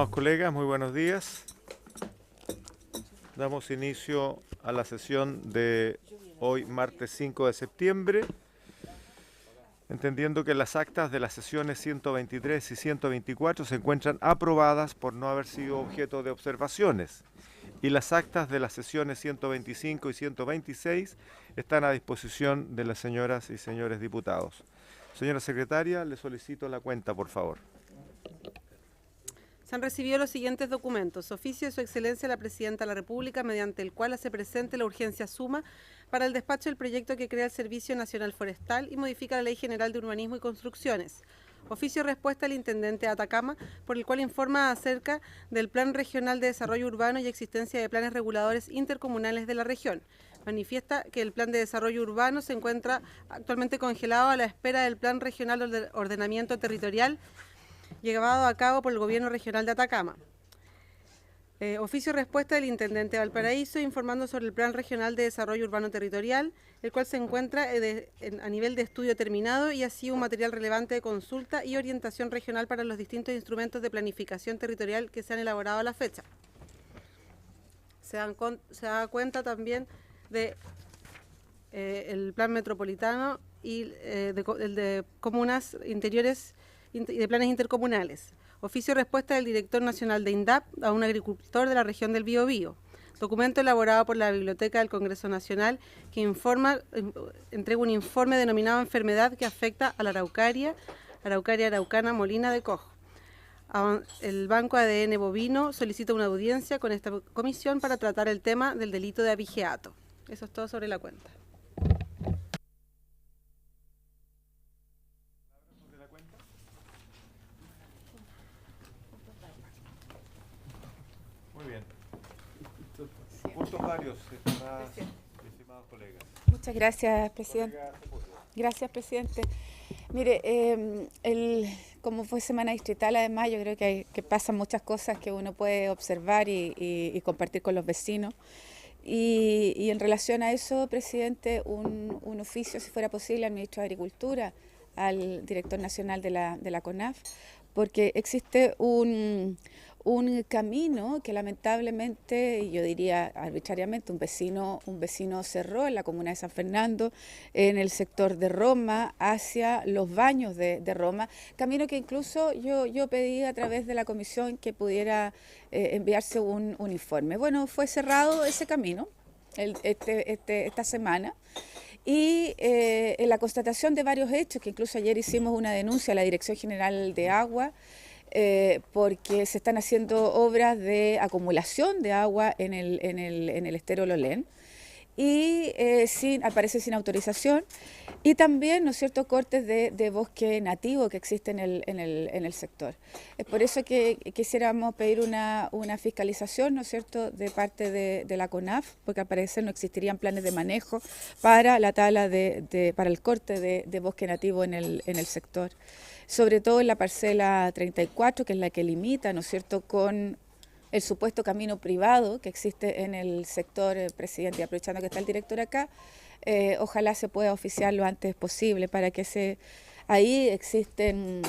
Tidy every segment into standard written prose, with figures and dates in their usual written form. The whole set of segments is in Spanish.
Estimados colegas, muy buenos días. Damos inicio a la sesión de hoy, martes 5 de septiembre, entendiendo que las actas de las sesiones 123 y 124 se encuentran aprobadas por no haber sido objeto de observaciones, y las actas de las sesiones 125 y 126 están a disposición de las señoras y señores diputados. Señora secretaria, le solicito la cuenta, por favor. Se han recibido los siguientes documentos. Oficio de Su Excelencia la Presidenta de la República, mediante el cual hace presente la urgencia suma para el despacho del proyecto que crea el Servicio Nacional Forestal y modifica la Ley General de Urbanismo y Construcciones. Oficio de respuesta al Intendente de Atacama, por el cual informa acerca del Plan Regional de Desarrollo Urbano y existencia de planes reguladores intercomunales de la región. Manifiesta que el Plan de Desarrollo Urbano se encuentra actualmente congelado a la espera del Plan Regional de Ordenamiento Territorial llevado a cabo por el Gobierno Regional de Atacama. Oficio de respuesta del Intendente de Valparaíso informando sobre el Plan Regional de Desarrollo Urbano Territorial, el cual se encuentra a nivel de estudio terminado y así un material relevante de consulta y orientación regional para los distintos instrumentos de planificación territorial que se han elaborado a la fecha. Se da cuenta también de el Plan Metropolitano y el de comunas interiores y de planes intercomunales. Oficio de respuesta del Director Nacional de INDAP a un agricultor de la región del Biobío. Documento elaborado por la Biblioteca del Congreso Nacional que entrega un informe denominado enfermedad que afecta a la araucaria araucana molina de cojo. El Banco ADN bovino solicita una audiencia con esta comisión para tratar el tema del delito de abigeato. Eso es todo sobre la cuenta. Muy bien. Puntos varios, estimados colegas. Muchas gracias, presidente. Gracias, presidente. Mire, como fue semana distrital, además, yo creo que pasan muchas cosas que uno puede observar y compartir con los vecinos. Y en relación a eso, presidente, un oficio, si fuera posible, al ministro de Agricultura, al director nacional de la CONAF, porque existe un camino que lamentablemente, yo diría arbitrariamente, un vecino cerró en la comuna de San Fernando, en el sector de Roma, hacia los baños de Roma, camino que incluso yo pedí a través de la comisión que pudiera enviarse un informe. Bueno, fue cerrado ese camino esta semana. Y en la constatación de varios hechos, que incluso ayer hicimos una denuncia a la Dirección General de Agua, porque se están haciendo obras de acumulación de agua en el estero Lolén, y al parecer sin autorización, y también, ¿no es cierto?, cortes de bosque nativo que existe en el sector. Es por eso que quisiéramos pedir una fiscalización, ¿no es cierto?, de parte de la CONAF, porque al parecer no existirían planes de manejo para la tala para el corte de bosque nativo en el sector, sobre todo en la parcela 34, que es la que limita, ¿no es cierto?, con el supuesto camino privado que existe en el sector, presidente, y aprovechando que está el director acá, ojalá se pueda oficiar lo antes posible para que ahí existen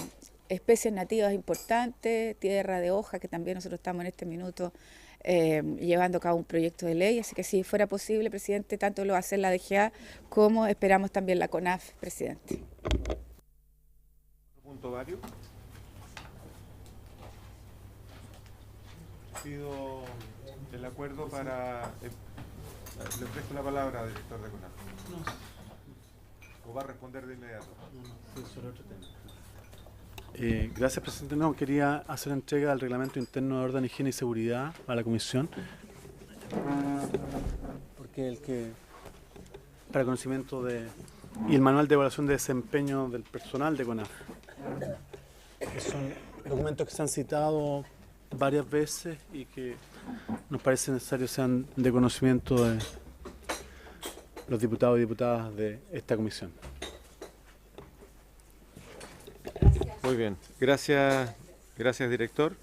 especies nativas importantes, tierra de hoja, que también nosotros estamos en este minuto llevando a cabo un proyecto de ley, así que si fuera posible, presidente, tanto lo va a hacer la DGA como esperamos también la CONAF, presidente. Punto varios. Pido el acuerdo para... le presto la palabra al director de CONAF. No. ¿O va a responder de inmediato? No, sobre otro tema. Gracias, presidente. No, quería hacer entrega del reglamento interno de orden, higiene y seguridad a la comisión. Porque para conocimiento y el manual de evaluación de desempeño del personal de CONAF. Que son documentos que se han citado varias veces y que nos parece necesario sean de conocimiento de los diputados y diputadas de esta comisión. Muy bien, gracias director.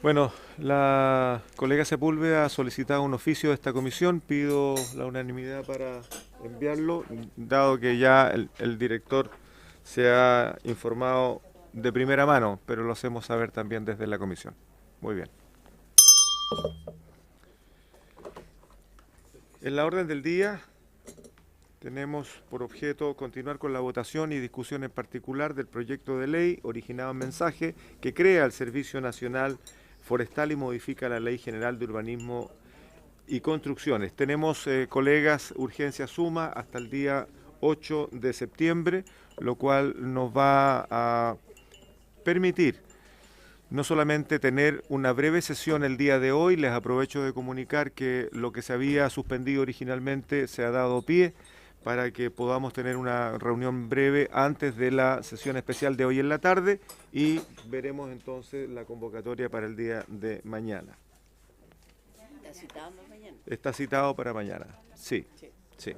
Bueno, la colega Sepúlveda ha solicitado un oficio de esta comisión, pido la unanimidad para enviarlo, dado que ya el director se ha informado de primera mano, pero lo hacemos saber también desde la comisión. Muy bien. En la orden del día tenemos por objeto continuar con la votación y discusión en particular del proyecto de ley originado en mensaje que crea el Servicio Nacional Forestal y modifica la Ley General de Urbanismo y Construcciones. Tenemos, colegas, urgencia suma hasta el día 8 de septiembre, lo cual nos va a permitir no solamente tener una breve sesión el día de hoy, les aprovecho de comunicar que lo que se había suspendido originalmente se ha dado pie para que podamos tener una reunión breve antes de la sesión especial de hoy en la tarde y veremos entonces la convocatoria para el día de mañana. ¿Está citado para mañana? Está citado para mañana, sí, sí.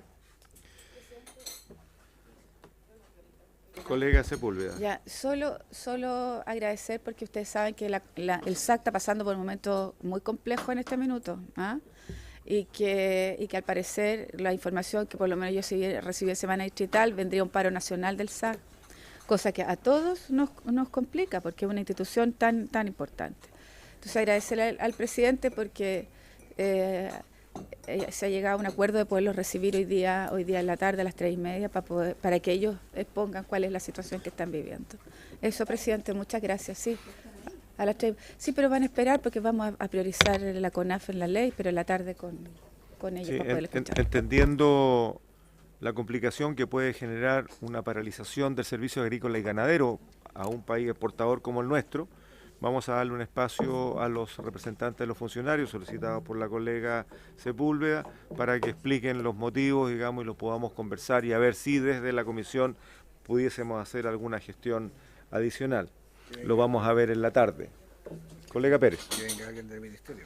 Colega Sepúlveda. Ya, solo agradecer porque ustedes saben que el SAC está pasando por un momento muy complejo en este minuto, ¿ah? Y que al parecer la información que por lo menos yo recibí en Semana Distrital vendría un paro nacional del SAC, cosa que a todos nos complica porque es una institución tan importante. Entonces agradecerle al presidente porque se ha llegado a un acuerdo de poderlos recibir hoy día en la tarde a las 3:30 para que ellos expongan cuál es la situación que están viviendo. Eso, presidente, muchas gracias. Sí, a las 3. Sí, pero van a esperar porque vamos a priorizar la CONAF en la ley, pero en la tarde con ellos Sí, para poder escuchar. entendiendo la complicación que puede generar una paralización del servicio agrícola y ganadero a un país exportador como el nuestro, vamos a darle un espacio a los representantes de los funcionarios solicitados por la colega Sepúlveda para que expliquen los motivos, digamos, y los podamos conversar y a ver si desde la comisión pudiésemos hacer alguna gestión adicional. Lo vamos a ver en la tarde. Colega Pérez. Que venga alguien del ministerio.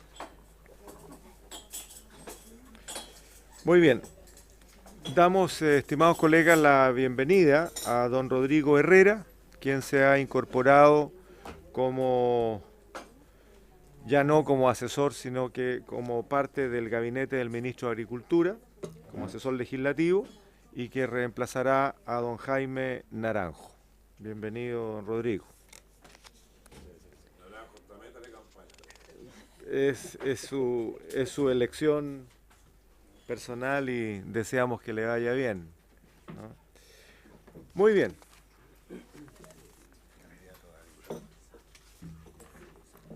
Muy bien. Damos, estimados colegas, la bienvenida a don Rodrigo Herrera, quien se ha incorporado como, ya no como asesor, sino que como parte del gabinete del ministro de Agricultura, como asesor legislativo, y que reemplazará a don Jaime Naranjo. Bienvenido, don Rodrigo. Es su elección personal y deseamos que le vaya bien, ¿no? Muy bien.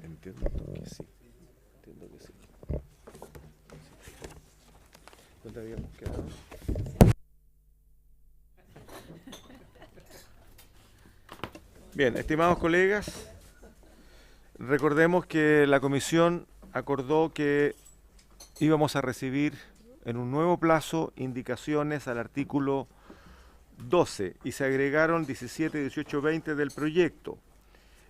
Entiendo que sí. ¿Dónde habíamos quedado? Bien, estimados colegas, recordemos que la comisión acordó que íbamos a recibir en un nuevo plazo indicaciones al artículo 12 y se agregaron 17, 18, 20 del proyecto.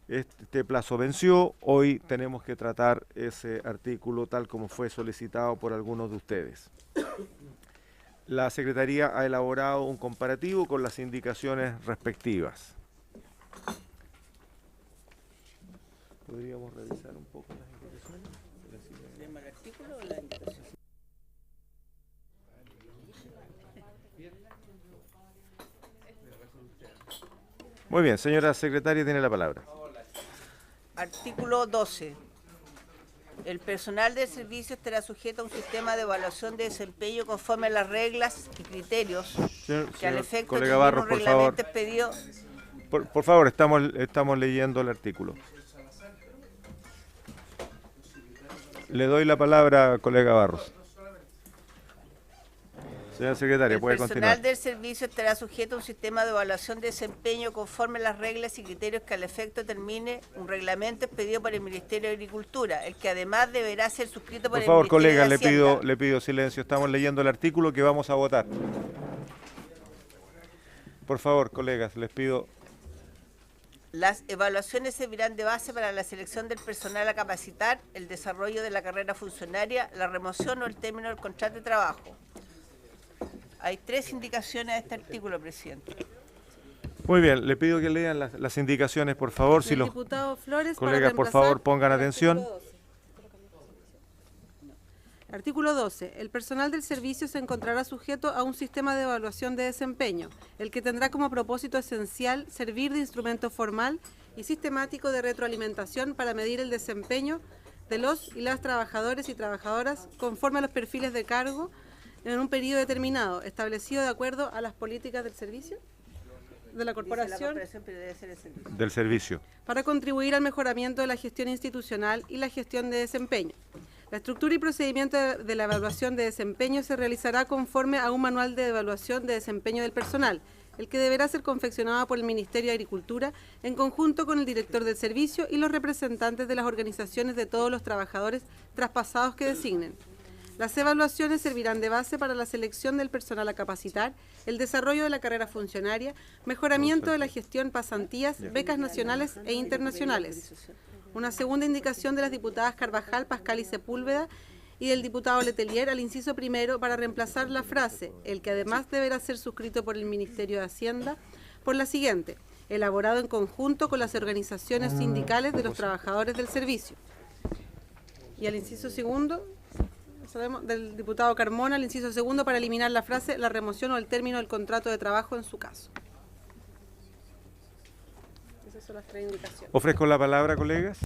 Este plazo venció, hoy tenemos que tratar ese artículo tal como fue solicitado por algunos de ustedes. La Secretaría ha elaborado un comparativo con las indicaciones respectivas. ¿Podríamos revisar un poco las indicaciones? ¿El artículo o la indicación? Muy bien, señora secretaria, tiene la palabra. Artículo 12. El personal del servicio estará sujeto a un sistema de evaluación de desempeño conforme a las reglas y criterios que al efecto colega de Barros, un por favor. reglamento expedido. Por favor, estamos leyendo el artículo. Le doy la palabra, colega Barros. Señora secretaria, puede El continuar. personal del servicio estará sujeto a un sistema de evaluación de desempeño conforme a las reglas y criterios que al efecto determine un reglamento expedido por el Ministerio de Agricultura, el que además deberá ser suscrito por Por el favor, Ministerio colega, de Hacienda. le pido silencio. Estamos leyendo el artículo que vamos a votar. Por favor, colegas, les pido. Las evaluaciones servirán de base para la selección del personal a capacitar, el desarrollo de la carrera funcionaria, la remoción o el término del contrato de trabajo. Hay 3 indicaciones a este artículo, presidente. Muy bien, le pido que lean las indicaciones, por favor. Si El los diputado Flores, para colegas, por reemplazar favor, pongan el atención. artículo 12. Artículo 12. El personal del servicio se encontrará sujeto a un sistema de evaluación de desempeño, el que tendrá como propósito esencial servir de instrumento formal y sistemático de retroalimentación para medir el desempeño de los y las trabajadores y trabajadoras conforme a los perfiles de cargo en un periodo determinado, establecido de acuerdo a las políticas del servicio de la corporación, pero debe ser el servicio. del servicio. para contribuir al mejoramiento de la gestión institucional y la gestión de desempeño. La estructura y procedimiento de la evaluación de desempeño se realizará conforme a un manual de evaluación de desempeño del personal, el que deberá ser confeccionado por el Ministerio de Agricultura en conjunto con el director del servicio y los representantes de las organizaciones de todos los trabajadores traspasados que designen. Las evaluaciones servirán de base para la selección del personal a capacitar, el desarrollo de la carrera funcionaria, mejoramiento de la gestión, pasantías, becas nacionales e internacionales. Una segunda indicación de las diputadas Carvajal, Pascal y Sepúlveda y del diputado Letelier al inciso primero para reemplazar la frase, el que además deberá ser suscrito por el Ministerio de Hacienda, por la siguiente, elaborado en conjunto con las organizaciones sindicales de los trabajadores del servicio. Y al inciso segundo, del diputado Carmona, al inciso segundo para eliminar la frase, la remoción o el término del contrato de trabajo en su caso. Esas son las tres indicaciones. Ofrezco la palabra, colegas.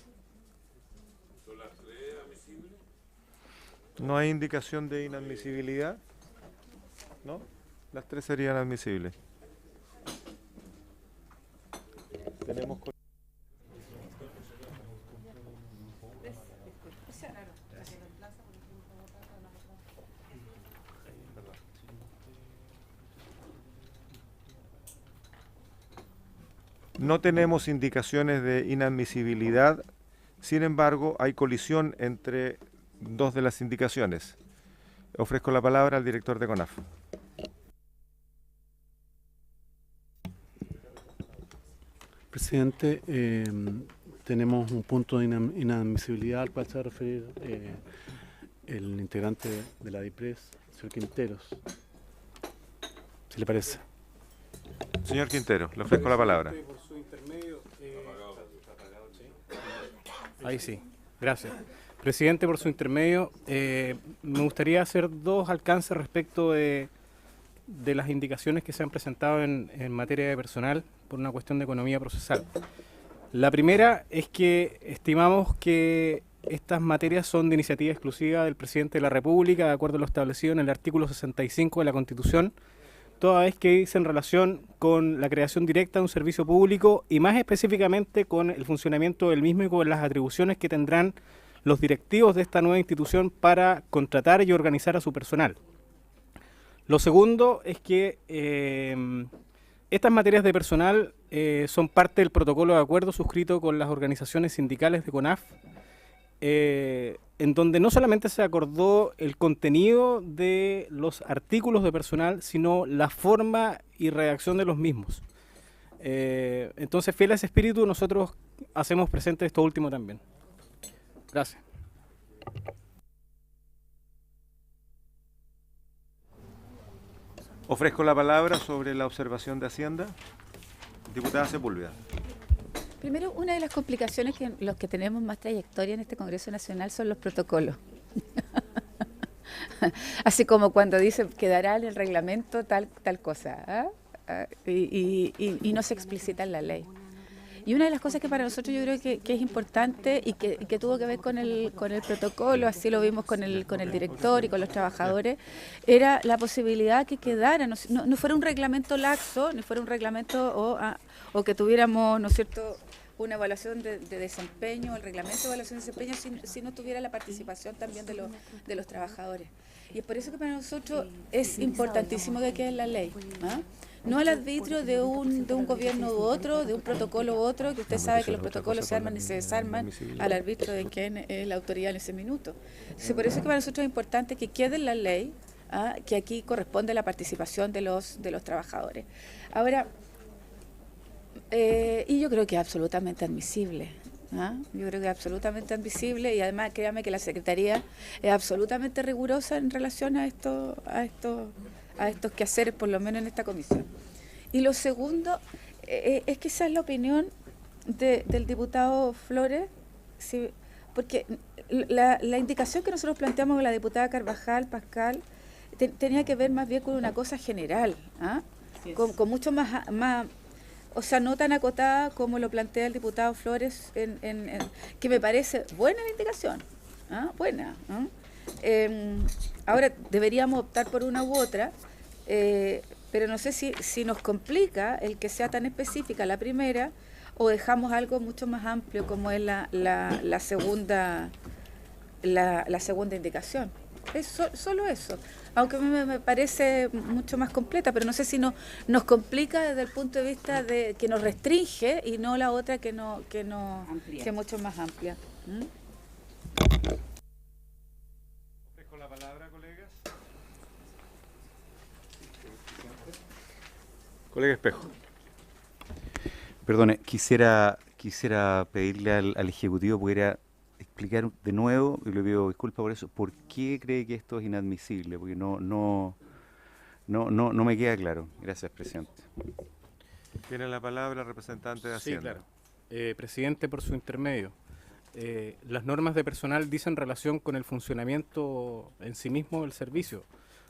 ¿No hay indicación de inadmisibilidad? ¿No? Las tres serían admisibles. Tenemos... No tenemos indicaciones de inadmisibilidad, sin embargo, hay colisión entre dos de las indicaciones. Ofrezco la palabra al director de CONAF. Presidente, tenemos un punto de inadmisibilidad al cual se va a referir el integrante de la DIPRES, señor Quinteros. ¿Se le parece? Señor Quintero, le ofrezco la palabra. Ahí sí, gracias. Presidente, por su intermedio, me gustaría hacer dos alcances respecto de las indicaciones que se han presentado en materia de personal por una cuestión de economía procesal. La primera es que estimamos que estas materias son de iniciativa exclusiva del Presidente de la República, de acuerdo a lo establecido en el artículo 65 de la Constitución, toda vez que dice en relación con la creación directa de un servicio público y más específicamente con el funcionamiento del mismo y con las atribuciones que tendrán los directivos de esta nueva institución para contratar y organizar a su personal. Lo segundo es que estas materias de personal son parte del protocolo de acuerdo suscrito con las organizaciones sindicales de CONAF, en donde no solamente se acordó el contenido de los artículos de personal, sino la forma y redacción de los mismos. Entonces, fiel a ese espíritu, nosotros hacemos presente esto último también. Gracias. Ofrezco la palabra sobre la observación de Hacienda. Diputada Sepúlveda. Primero, una de las complicaciones que los que tenemos más trayectoria en este Congreso Nacional son los protocolos. Así como cuando dice quedará en el reglamento tal cosa, y no se explicita en la ley. Y una de las cosas que para nosotros yo creo que es importante y que tuvo que ver con el protocolo, así lo vimos con el director y con los trabajadores, era la posibilidad que quedara, no fuera un reglamento laxo, ni fuera un reglamento o que tuviéramos, ¿no es cierto?, una evaluación de desempeño, el reglamento de evaluación de desempeño, si no tuviera la participación también de los trabajadores. Y es por eso que para nosotros es importantísimo que quede en la ley, ¿ah? No al arbitrio de un gobierno u otro, de un protocolo u otro, que usted sabe que los protocolos se arman y se desarman al arbitrio de quién es la autoridad en ese minuto. Entonces, por eso es que para nosotros es importante que quede en la ley, que aquí corresponde la participación de los trabajadores. Ahora, y yo creo que es absolutamente admisible. Yo creo que es absolutamente admisible y además créame que la Secretaría es absolutamente rigurosa en relación a estos quehaceres, por lo menos en esta comisión. Y lo segundo es quizás la opinión del diputado Flores, sí, porque la indicación que nosotros planteamos con la diputada Carvajal, Pascal, tenía que ver más bien con una cosa general, con mucho más o sea, no tan acotada como lo plantea el diputado Flores, que me parece buena la indicación, buena. Ahora, deberíamos optar por una u otra, pero no sé si nos complica el que sea tan específica la primera, o dejamos algo mucho más amplio como es la segunda indicación. Es solo eso, aunque a mí me parece mucho más completa, pero no sé si nos complica desde el punto de vista de que nos restringe y no la otra que es mucho más amplia. Con la palabra, colegas. Colega Espejo. Perdone, quisiera pedirle al Ejecutivo pudiera explicar de nuevo, y le pido disculpas por eso, por qué cree que esto es inadmisible, porque no me queda claro. Gracias, presidente. Tiene la palabra el representante de Hacienda. Sí, claro. Presidente, por su intermedio. Las normas de personal dicen relación con el funcionamiento en sí mismo del servicio,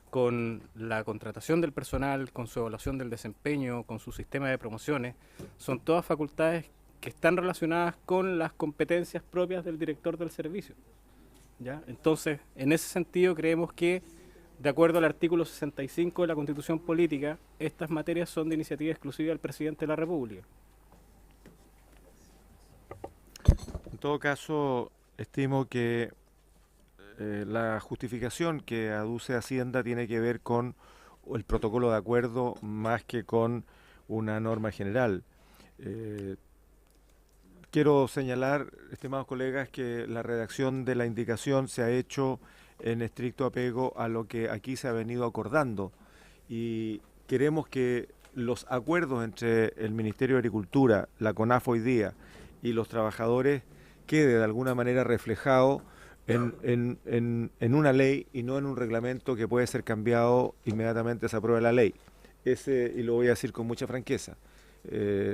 con la contratación del personal, con su evaluación del desempeño, con su sistema de promociones. Son todas facultades que están relacionadas con las competencias propias del director del servicio, ¿ya? Entonces, en ese sentido, creemos que, de acuerdo al artículo 65 de la Constitución Política, estas materias son de iniciativa exclusiva del Presidente de la República. En todo caso, estimo que la justificación que aduce Hacienda tiene que ver con el protocolo de acuerdo más que con una norma general. Quiero señalar, estimados colegas, que la redacción de la indicación se ha hecho en estricto apego a lo que aquí se ha venido acordando y queremos que los acuerdos entre el Ministerio de Agricultura, la CONAF hoy día y los trabajadores quede de alguna manera reflejado en una ley y no en un reglamento que puede ser cambiado inmediatamente se apruebe la ley. Y lo voy a decir con mucha franqueza.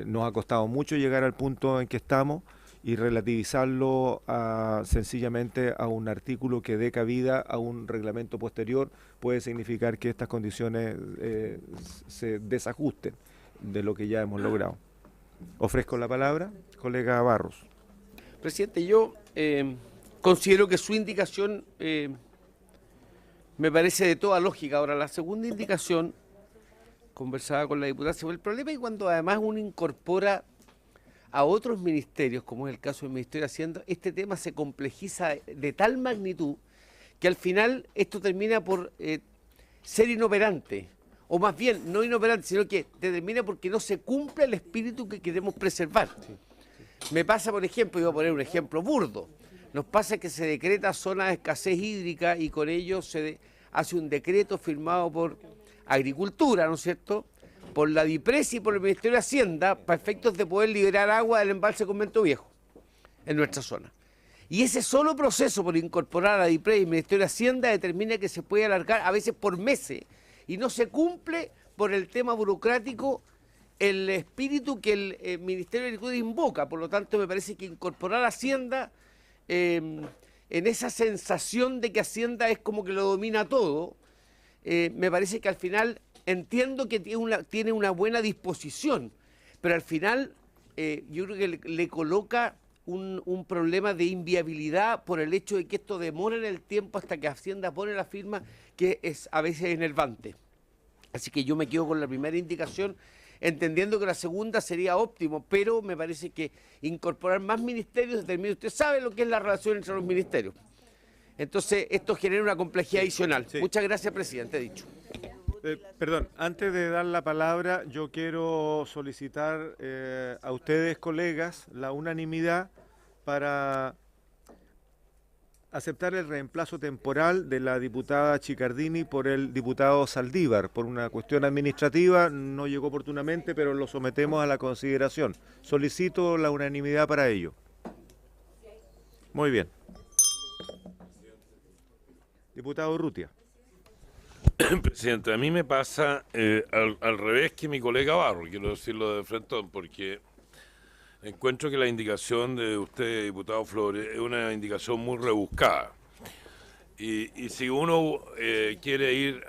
Nos ha costado mucho llegar al punto en que estamos y relativizarlo sencillamente a un artículo que dé cabida a un reglamento posterior puede significar que estas condiciones se desajusten de lo que ya hemos logrado. Ofrezco la palabra, colega Barros. Presidente, yo considero que su indicación me parece de toda lógica. Ahora, la segunda indicación, conversaba con la diputada sobre el problema, y cuando además uno incorpora a otros ministerios, como es el caso del Ministerio de Hacienda, este tema se complejiza de tal magnitud que al final esto termina por ser inoperante, o más bien no inoperante, sino que termina porque no se cumple el espíritu que queremos preservar. Me pasa, por ejemplo, y voy a poner un ejemplo burdo, nos pasa que se decreta zona de escasez hídrica y con ello se hace un decreto firmado por Agricultura, ¿no es cierto?, por la DIPRES y por el Ministerio de Hacienda, para efectos de poder liberar agua del embalse Convento Viejo en nuestra zona. Y ese solo proceso por incorporar a la DIPRES y el Ministerio de Hacienda determina que se puede alargar a veces por meses y no se cumple por el tema burocrático el espíritu que el Ministerio de Agricultura invoca. Por lo tanto, me parece que incorporar a Hacienda en esa sensación de que Hacienda es como que lo domina todo, me parece que al final entiendo que tiene una buena disposición, pero al final yo creo que le coloca un problema de inviabilidad por el hecho de que esto demora en el tiempo hasta que Hacienda pone la firma, que es a veces enervante. Así que yo me quedo con la primera indicación, entendiendo que la segunda sería óptimo, pero me parece que incorporar más ministerios determina, usted sabe lo que es la relación entre los ministerios. Entonces, esto genera una complejidad adicional. Sí. Muchas gracias, presidente, dicho. Perdón, antes de dar la palabra, yo quiero solicitar a ustedes, colegas, la unanimidad para aceptar el reemplazo temporal de la diputada Chicardini por el diputado Saldívar. Por una cuestión administrativa, no llegó oportunamente, pero lo sometemos a la consideración. Solicito la unanimidad para ello. Muy bien. Diputado Urrutia. Presidente, a mí me pasa al revés que mi colega Barro, quiero decirlo de frente, porque encuentro que la indicación de usted, diputado Flores, es una indicación muy rebuscada. Y si uno quiere ir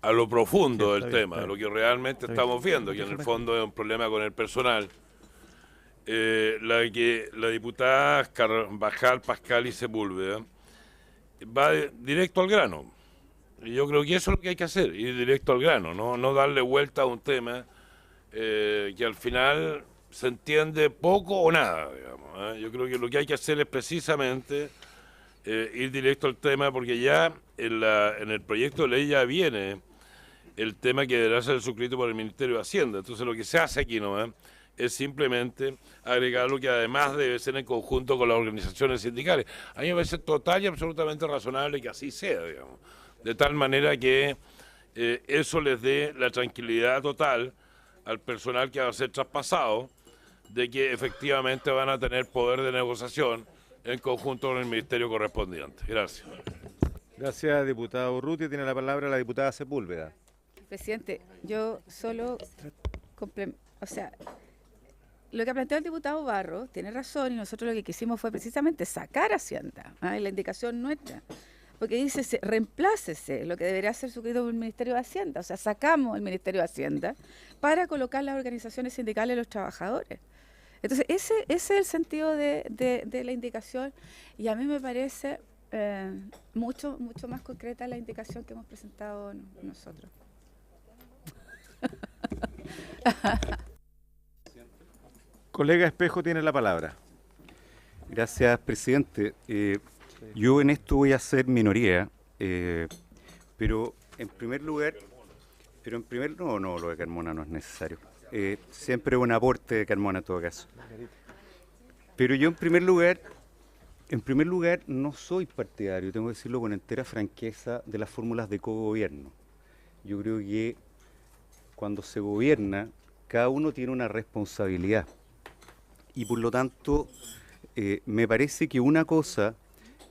a lo profundo Sí, del está bien, tema, está a lo bien. que realmente Está bien. estamos viendo, que en el fondo es un problema con el personal. La diputada Carvajal, Pascal y Sepúlveda va directo al grano. Y yo creo que eso es lo que hay que hacer, ir directo al grano, no darle vuelta a un tema que al final se entiende poco o nada, digamos, ¿eh? Yo creo que lo que hay que hacer es precisamente ir directo al tema, porque ya en el proyecto de ley ya viene el tema que deberá ser suscrito por el Ministerio de Hacienda. Entonces lo que se hace aquí nomás es simplemente agregar lo que además debe ser en conjunto con las organizaciones sindicales. A mí me parece total y absolutamente razonable que así sea, digamos, de tal manera que eso les dé la tranquilidad total al personal que va a ser traspasado de que efectivamente van a tener poder de negociación en conjunto con el ministerio correspondiente. Gracias. Gracias, diputado Urrutia. Tiene la palabra la diputada Sepúlveda. Presidente, yo solo, o sea, lo que ha planteado el diputado Barro tiene razón y nosotros lo que quisimos fue precisamente sacar Hacienda, ¿ah? Y la indicación nuestra, porque dice reemplácese lo que debería ser suscrito por el Ministerio de Hacienda, o sea, sacamos el Ministerio de Hacienda para colocar las organizaciones sindicales de los trabajadores. Entonces, ese es el sentido de la indicación y a mí me parece mucho más concreta la indicación que hemos presentado nosotros. Colega Espejo tiene la palabra. Gracias, presidente. Yo en esto voy a ser minoría, pero en primer lugar, no, lo de Carmona no es necesario. Siempre un aporte de Carmona en todo caso. Pero yo en primer lugar no soy partidario, tengo que decirlo con entera franqueza, de las fórmulas de cogobierno. Yo creo que cuando se gobierna, cada uno tiene una responsabilidad. Y por lo tanto, me parece que una cosa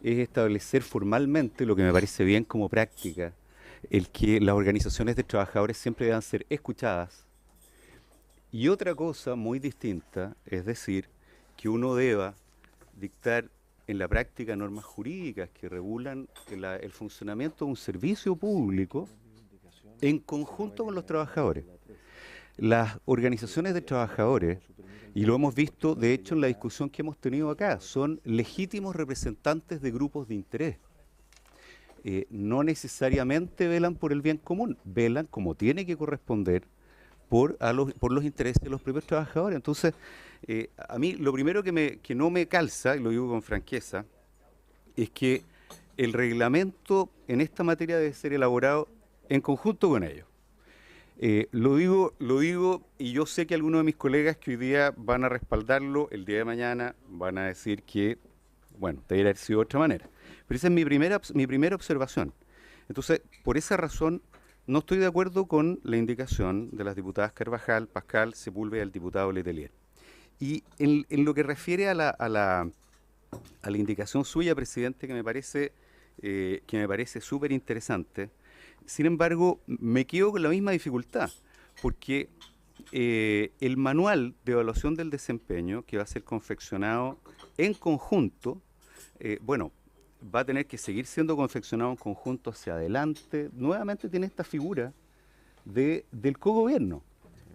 es establecer formalmente, lo que me parece bien como práctica, el que las organizaciones de trabajadores siempre deban ser escuchadas. Y otra cosa muy distinta es decir que uno deba dictar en la práctica normas jurídicas que regulan el funcionamiento de un servicio público en conjunto con los trabajadores. Las organizaciones de trabajadores, y lo hemos visto de hecho en la discusión que hemos tenido acá, son legítimos representantes de grupos de interés. No necesariamente velan por el bien común, velan como tiene que corresponder por los intereses de los propios trabajadores. Entonces, a mí lo primero que no me calza, y lo digo con franqueza, es que el reglamento en esta materia debe ser elaborado en conjunto con ellos. Lo digo, y yo sé que algunos de mis colegas que hoy día van a respaldarlo, el día de mañana van a decir que, bueno, debería haber sido de otra manera. Pero esa es mi primera observación. Entonces, por esa razón, no estoy de acuerdo con la indicación de las diputadas Carvajal, Pascal, Sepúlveda y el diputado Letelier. Y en lo que refiere a la indicación suya, presidente, que me parece súper interesante, sin embargo, me quedo con la misma dificultad, porque el manual de evaluación del desempeño, que va a ser confeccionado en conjunto, va a tener que seguir siendo confeccionado en conjunto hacia adelante. Nuevamente tiene esta figura del cogobierno,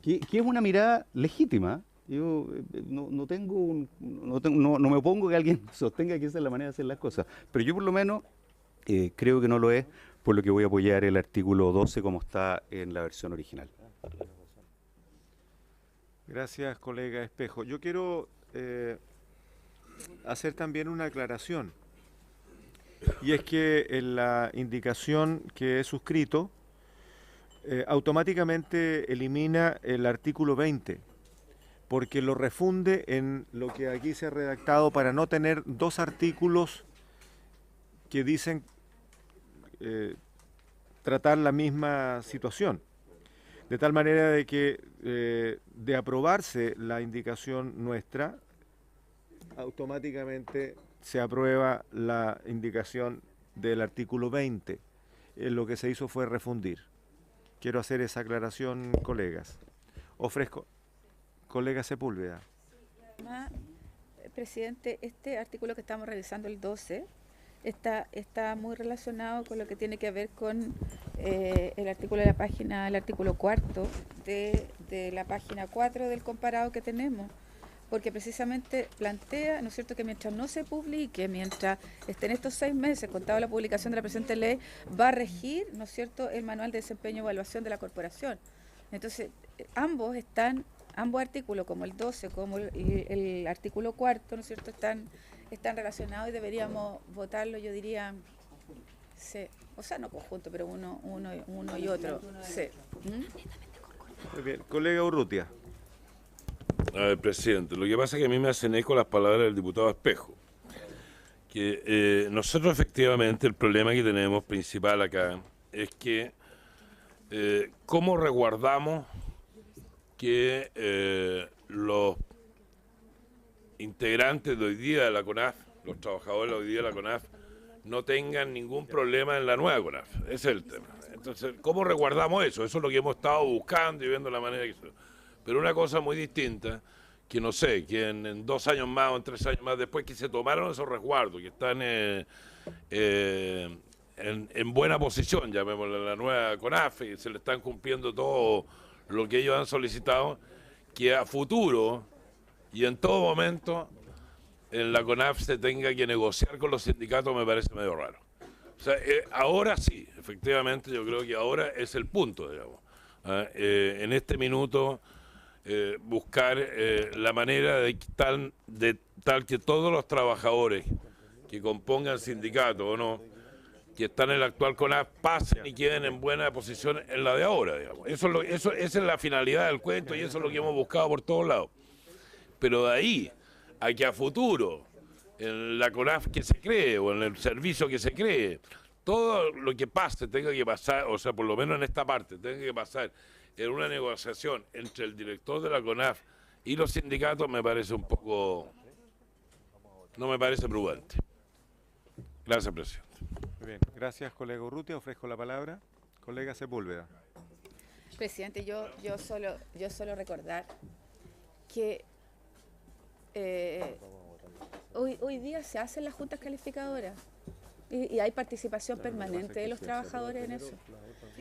que es una mirada legítima. Yo no me opongo que alguien sostenga que esa es la manera de hacer las cosas, pero yo por lo menos creo que no lo es, por lo que voy a apoyar el artículo 12 como está en la versión original. Gracias, colega Espejo. Yo quiero hacer también una aclaración, y es que en la indicación que he suscrito automáticamente elimina el artículo 20, porque lo refunde en lo que aquí se ha redactado para no tener dos artículos que dicen tratar la misma situación. De tal manera de que de aprobarse la indicación nuestra, automáticamente se aprueba la indicación del artículo 20. Lo que se hizo fue refundir. Quiero hacer esa aclaración, colegas. Ofrezco. Colega Sepúlveda. Presidente, este artículo que estamos revisando, el 12, está muy relacionado con lo que tiene que ver con el artículo de la página, el artículo 4 de la página 4 del comparado que tenemos, porque precisamente plantea, ¿no es cierto?, que mientras no se publique, mientras estén estos 6 meses contado la publicación de la presente ley, va a regir, ¿no es cierto?, el manual de desempeño y evaluación de la corporación. Entonces, ambos artículos, como el 12, como el artículo 4, ¿no es cierto?, están relacionados y deberíamos votarlo, yo diría, sí, o sea, no conjunto, pero uno y otro, sí. Muy bien. Colega Urrutia. A ver, presidente, lo que pasa es que a mí me hacen eco las palabras del diputado Espejo. Que nosotros efectivamente el problema que tenemos principal acá es que cómo resguardamos que los integrantes de hoy día de la CONAF, los trabajadores de hoy día de la CONAF, no tengan ningún problema en la nueva CONAF. Ese es el tema. Entonces, ¿cómo resguardamos eso? Eso es lo que hemos estado buscando y viendo la manera que se... Pero una cosa muy distinta, que no sé, que en 2 años más o en 3 años más después que se tomaron esos resguardos, que están en buena posición, llamémosle la nueva CONAF, y se le están cumpliendo todo lo que ellos han solicitado, que a futuro y en todo momento en la CONAF se tenga que negociar con los sindicatos me parece medio raro. O sea, ahora sí, efectivamente yo creo que ahora es el punto, digamos. En este minuto buscar la manera de tal que todos los trabajadores que compongan sindicatos o no, que están en la actual CONAF, pasen y queden en buena posición en la de ahora, digamos. Esa es la finalidad del cuento y eso es lo que hemos buscado por todos lados. Pero de ahí a que a futuro, en la CONAF que se cree o en el servicio que se cree, todo lo que pase tenga que pasar, o sea, por lo menos en esta parte, tenga que pasar en una negociación entre el director de la CONAF y los sindicatos, me parece un poco... no me parece prudente. Gracias, presidente. Muy bien, gracias, colega Urrutia. Ofrezco la palabra. Colega Sepúlveda. Presidente, yo solo recordar que hoy día se hacen las juntas calificadoras y hay participación permanente de los trabajadores en eso.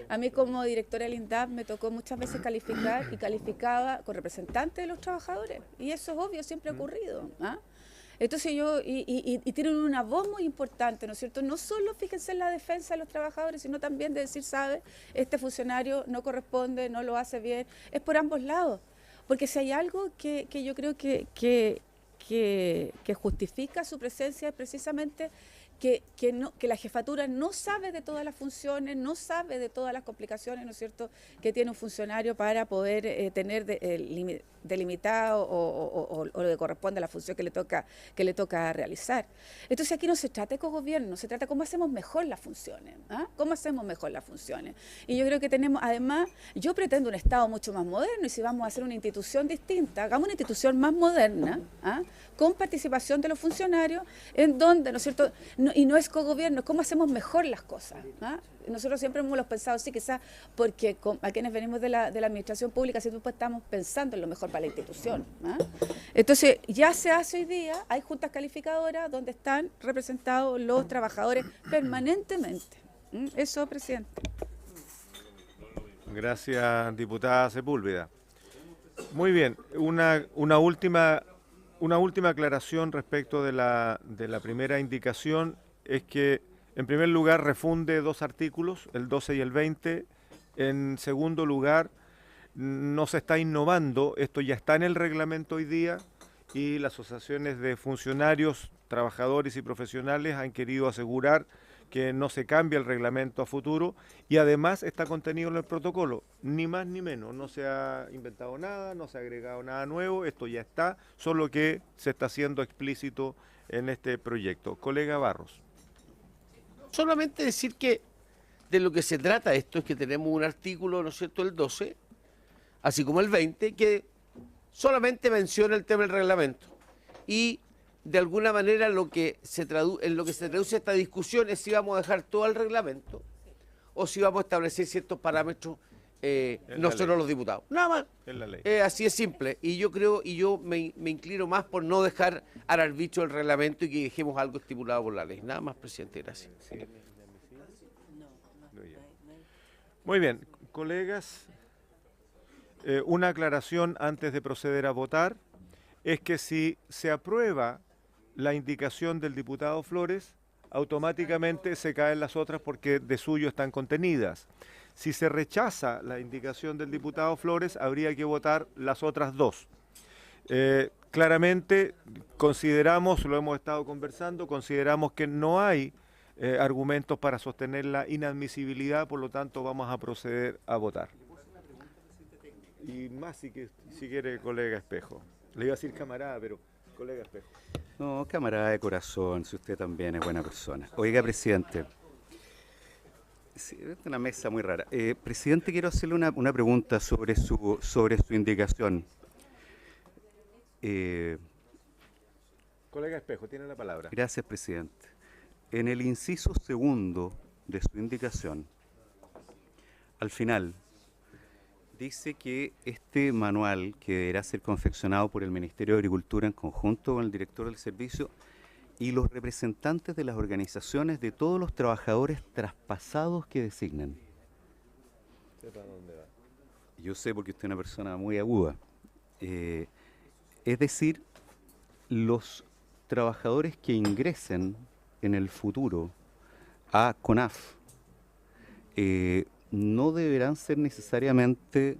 A mí como directora del INDAP me tocó muchas veces calificar y calificaba con representantes de los trabajadores y eso es obvio, siempre ha ocurrido. Entonces y tienen una voz muy importante, ¿no es cierto? No solo, fíjense, en la defensa de los trabajadores, sino también de decir, sabe, este funcionario no corresponde, no lo hace bien, es por ambos lados. Porque si hay algo que yo creo que justifica su presencia es precisamente que la jefatura no sabe de todas las funciones, no sabe de todas las complicaciones, ¿no es cierto?, que tiene un funcionario para poder tener delimitado o lo que corresponde a la función que le toca realizar. Entonces aquí no se trata de cogobierno, se trata de cómo hacemos mejor las funciones, cómo hacemos mejor las funciones. Y yo creo que tenemos, además, yo pretendo un Estado mucho más moderno y si vamos a hacer una institución distinta, hagamos una institución más moderna, con participación de los funcionarios, en donde, ¿no es cierto?, y no es cogobierno, cómo hacemos mejor las cosas. Nosotros siempre hemos pensado, sí, quizás porque a quienes venimos de la administración pública siempre pues estamos pensando en lo mejor para la institución. Entonces, ya se hace hoy día, hay juntas calificadoras donde están representados los trabajadores permanentemente. Eso, presidente. Gracias, diputada Sepúlveda. Muy bien, una última aclaración respecto de la primera indicación es que, en primer lugar, refunde 2 artículos, el 12 y el 20. En segundo lugar, no se está innovando, esto ya está en el reglamento hoy día y las asociaciones de funcionarios, trabajadores y profesionales han querido asegurar que no se cambie el reglamento a futuro y además está contenido en el protocolo, ni más ni menos, no se ha inventado nada, no se ha agregado nada nuevo, esto ya está, solo que se está haciendo explícito en este proyecto. Colega Barros. Solamente decir que de lo que se trata esto es que tenemos un artículo, ¿no es cierto?, el 12, así como el 20, que solamente menciona el tema del reglamento y de alguna manera en lo que se traduce esta discusión es si vamos a dejar todo el reglamento o si vamos a establecer ciertos parámetros la solo ley. los diputados. Nada más. Es la ley. Así es simple. Y yo creo, me inclino más por no dejar al arbitrio el reglamento y que dejemos algo estipulado por la ley. Nada más, presidente, gracias. Muy bien, colegas, una aclaración antes de proceder a votar es que si se aprueba la indicación del diputado Flores, automáticamente se caen las otras porque de suyo están contenidas. Si se rechaza la indicación del diputado Flores, habría que votar las otras dos. Claramente consideramos, lo hemos estado conversando, consideramos que no hay argumentos para sostener la inadmisibilidad, por lo tanto vamos a proceder a votar. Y más si quiere, colega Espejo. Le iba a decir camarada, pero colega Espejo. No, camarada de corazón, si usted también es buena persona. Oiga, presidente, sí, es una mesa muy rara. Presidente, quiero hacerle una pregunta sobre su indicación. Colega Espejo, tiene la palabra. Gracias, presidente. En el inciso segundo de su indicación, al final, dice que este manual, que deberá ser confeccionado por el Ministerio de Agricultura en conjunto con el director del servicio y los representantes de las organizaciones de todos los trabajadores traspasados que designen. ¿Sepa dónde va? Yo sé porque usted es una persona muy aguda. Es decir, los trabajadores que ingresen en el futuro a CONAF no deberán ser necesariamente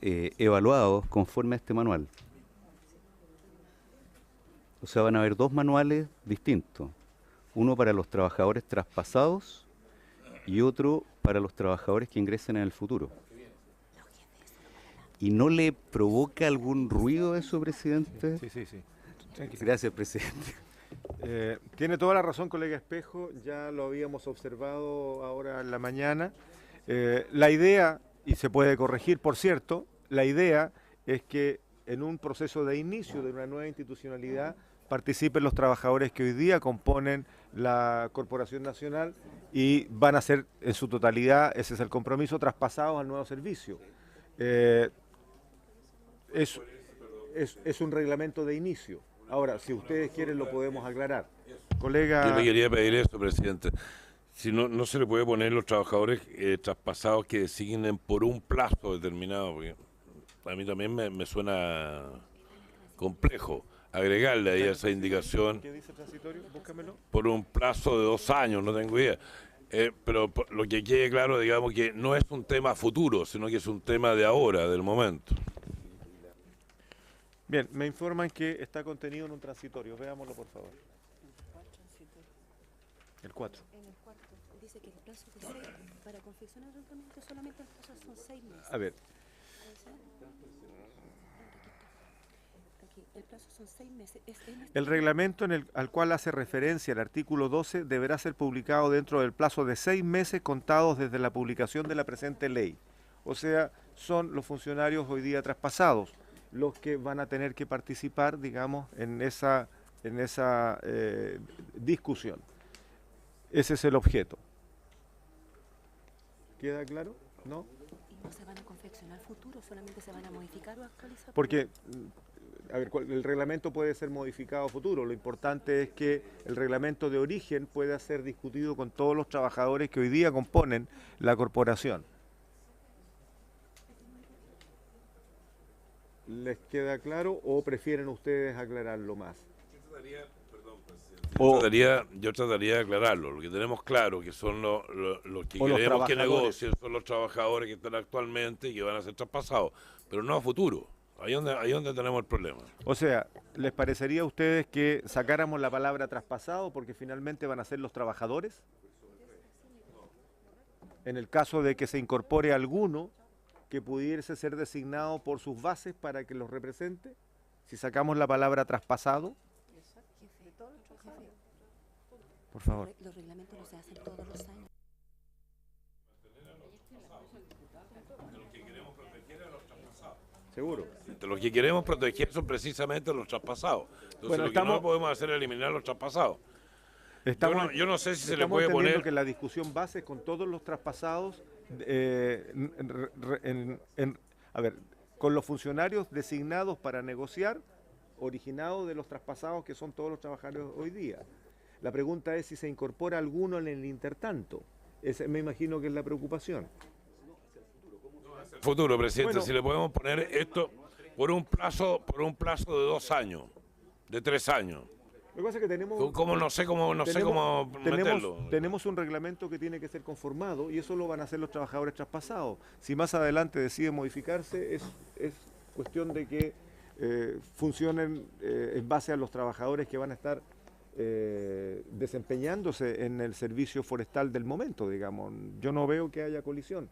evaluados conforme a este manual. O sea, van a haber dos manuales distintos. Uno para los trabajadores traspasados y otro para los trabajadores que ingresen en el futuro. ¿Y no le provoca algún ruido eso, presidente? Sí. Gracias, presidente. Tiene toda la razón, colega Espejo, ya lo habíamos observado ahora en la mañana. La idea, y se puede corregir, por cierto, la idea es que en un proceso de inicio de una nueva institucionalidad participen los trabajadores que hoy día componen la Corporación Nacional y van a ser en su totalidad, ese es el compromiso, traspasados al nuevo servicio. Es un reglamento de inicio. Ahora, si ustedes quieren lo podemos aclarar. Colega... Yo le quería pedir esto, presidente. Si no se le puede poner los trabajadores traspasados que designen por un plazo determinado, porque a mí también me suena complejo agregarle ahí esa indicación. ¿Qué dice transitorio? Búscamelo. Por un plazo de 2 años, no tengo idea. Pero lo que quede claro, digamos que no es un tema futuro, sino que es un tema de ahora, del momento. Bien, me informan que está contenido en un transitorio. Veámoslo, por favor. El 4. En el cuarto dice que el plazo de 6 para confeccionar el reglamento solamente el plazo son 6 meses. A ver, Aquí, el plazo son 6 meses. el reglamento al cual hace referencia el artículo 12 deberá ser publicado dentro del plazo de 6 meses contados desde la publicación de la presente ley. O sea, son los funcionarios hoy día traspasados los que van a tener que participar, digamos, en esa discusión. Ese es el objeto. ¿Queda claro? ¿No? Y no se van a confeccionar futuros, solamente se van a modificar o actualizar. Porque, a ver, el reglamento puede ser modificado a futuro. Lo importante es que el reglamento de origen pueda ser discutido con todos los trabajadores que hoy día componen la corporación. ¿Les queda claro o prefieren ustedes aclararlo más? Yo trataría de aclararlo. Lo que tenemos claro que son los que O los queremos que trabajadores. negocien son los trabajadores que están actualmente y que van a ser traspasados, pero no a futuro. Ahí donde tenemos el problema. O sea, ¿les parecería a ustedes que sacáramos la palabra traspasado porque finalmente van a ser los trabajadores? En el caso de que se incorpore alguno que pudiese ser designado por sus bases para que los represente, si sacamos la palabra traspasado, por favor. Los reglamentos no se hacen todos los años. Seguro. De los que queremos proteger son precisamente los traspasados. Entonces Bueno, lo que no podemos hacer es eliminar los traspasados. Yo no sé si se le estamos puede entendiendo poner... que la discusión base es con todos los traspasados, a ver, con los funcionarios designados para negociar, originados de los traspasados que son todos los trabajadores hoy día. La pregunta es si se incorpora alguno en el intertanto. Ese me imagino que es la preocupación. Futuro, presidente, Bueno. si le podemos poner esto por un plazo de 2 años, de 3 años. Lo que pasa es que tenemos... No sé cómo meterlo. Tenemos un reglamento que tiene que ser conformado y eso lo van a hacer los trabajadores traspasados. Si más adelante decide modificarse, es cuestión de que funcionen en base a los trabajadores que van a estar desempeñándose en el servicio forestal del momento, digamos. Yo no veo que haya colisión.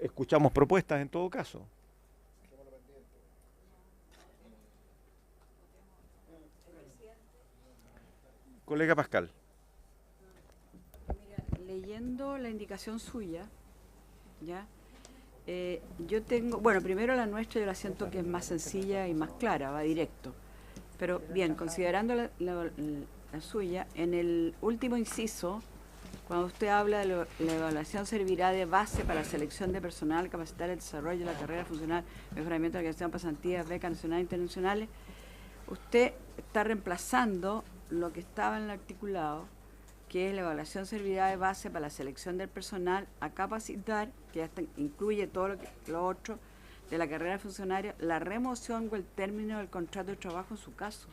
Escuchamos propuestas en todo caso. Colega Pascal. Mira, leyendo la indicación suya, ¿ya? Yo tengo, bueno, primero la nuestra yo la siento que es más sencilla y más clara, va directo. Pero bien, considerando la suya, en el último inciso, cuando usted habla de la evaluación servirá de base para la selección de personal, capacitar el desarrollo de la carrera funcional, mejoramiento de la creación de pasantías, becas nacionales e internacionales, usted está reemplazando lo que estaba en el articulado, que es la evaluación servirá de base para la selección del personal a capacitar, que ya incluye todo lo otro de la carrera funcionaria, la remoción o el término del contrato de trabajo en su caso,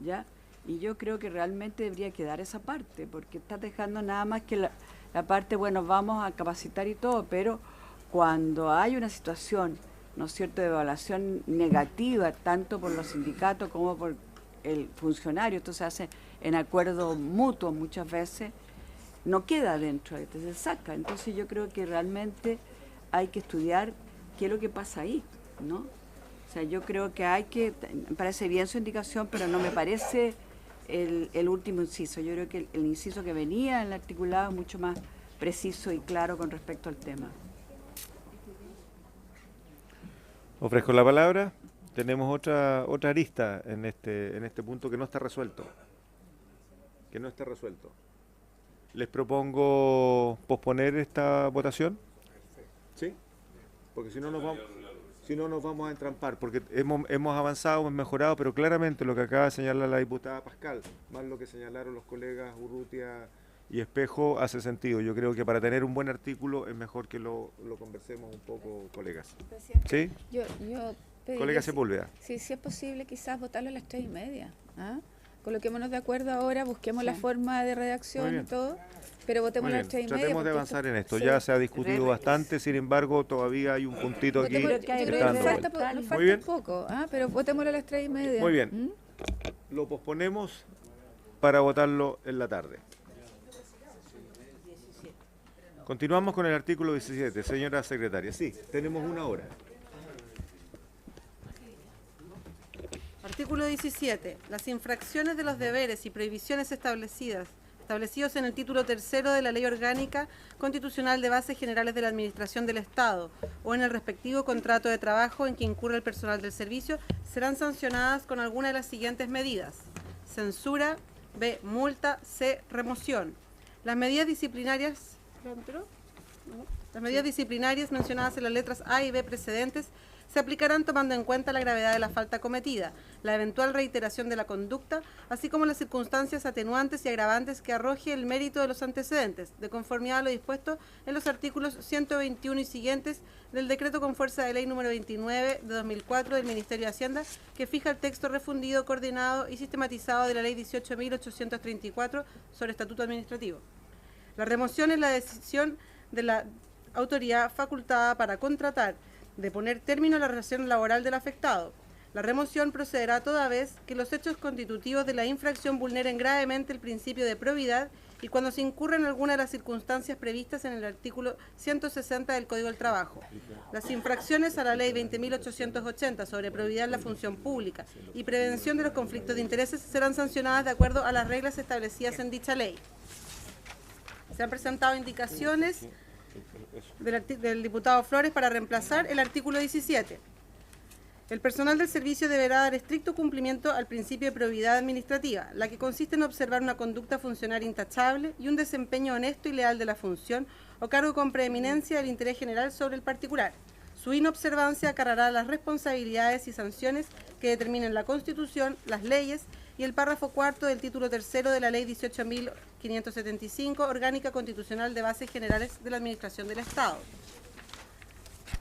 ¿ya? Y yo creo que realmente debería quedar esa parte, porque está dejando nada más que la parte, bueno, vamos a capacitar y todo, pero cuando hay una situación, ¿no es cierto?, de evaluación negativa, tanto por los sindicatos como por el funcionario, esto se hace en acuerdo mutuo muchas veces, no queda dentro, se saca. Entonces yo creo que realmente hay que estudiar qué es lo que pasa ahí, ¿no? O sea, yo creo que me parece bien su indicación, pero no me parece el último inciso. Yo creo que el inciso que venía en el articulado es mucho más preciso y claro con respecto al tema. Ofrezco la palabra. Tenemos otra arista en este punto que no está resuelto. Les propongo posponer esta votación. ¿Sí? Porque si no nos vamos a entrampar, porque hemos avanzado, hemos mejorado, pero claramente lo que acaba de señalar la diputada Pascal, más lo que señalaron los colegas Urrutia y Espejo, hace sentido. Yo creo que para tener un buen artículo es mejor que lo conversemos un poco, colegas. ¿Sí? Yo Colega Sepúlveda. Si es posible, quizás votarlo a las 3:30. ¿Ah? Coloquémonos de acuerdo ahora, busquemos la forma de redacción y todo, pero votemos a las 3:30. Tratemos de avanzar en esto. Ya se ha discutido bastante, sin embargo, todavía hay un puntito aquí. Yo creo que nos falta un poco, pero votémoslo a las 3:30. Muy bien. Lo posponemos para votarlo en la tarde. Continuamos con el artículo 17, señora secretaria. Sí, tenemos una hora. Artículo 17. Las infracciones de los deberes y prohibiciones establecidos en el título 3º de la Ley Orgánica Constitucional de Bases Generales de la Administración del Estado o en el respectivo contrato de trabajo en que incurre el personal del servicio serán sancionadas con alguna de las siguientes medidas: censura, B, multa, C, remoción. Las medidas disciplinarias mencionadas en las letras A y B precedentes se aplicarán tomando en cuenta la gravedad de la falta cometida, la eventual reiteración de la conducta, así como las circunstancias atenuantes y agravantes que arroje el mérito de los antecedentes, de conformidad a lo dispuesto en los artículos 121 y siguientes del decreto con fuerza de ley número 29 de 2004 del Ministerio de Hacienda, que fija el texto refundido, coordinado y sistematizado de la ley 18.834 sobre estatuto administrativo. La remoción es la decisión de la autoridad facultada para contratar, de poner término a la relación laboral del afectado. La remoción procederá toda vez que los hechos constitutivos de la infracción vulneren gravemente el principio de probidad y cuando se incurra en alguna de las circunstancias previstas en el artículo 160 del Código del Trabajo. Las infracciones a la Ley 20.880 sobre probidad en la función pública y prevención de los conflictos de intereses serán sancionadas de acuerdo a las reglas establecidas en dicha ley. Se han presentado indicaciones del diputado Flores para reemplazar el artículo 17. El personal del servicio deberá dar estricto cumplimiento al principio de probidad administrativa, la que consiste en observar una conducta funcionaria intachable y un desempeño honesto y leal de la función o cargo con preeminencia del interés general sobre el particular. Su inobservancia acarreará las responsabilidades y sanciones que determinen la Constitución, las leyes y el párrafo cuarto del título tercero de la Ley 18.575, Orgánica Constitucional de Bases Generales de la Administración del Estado.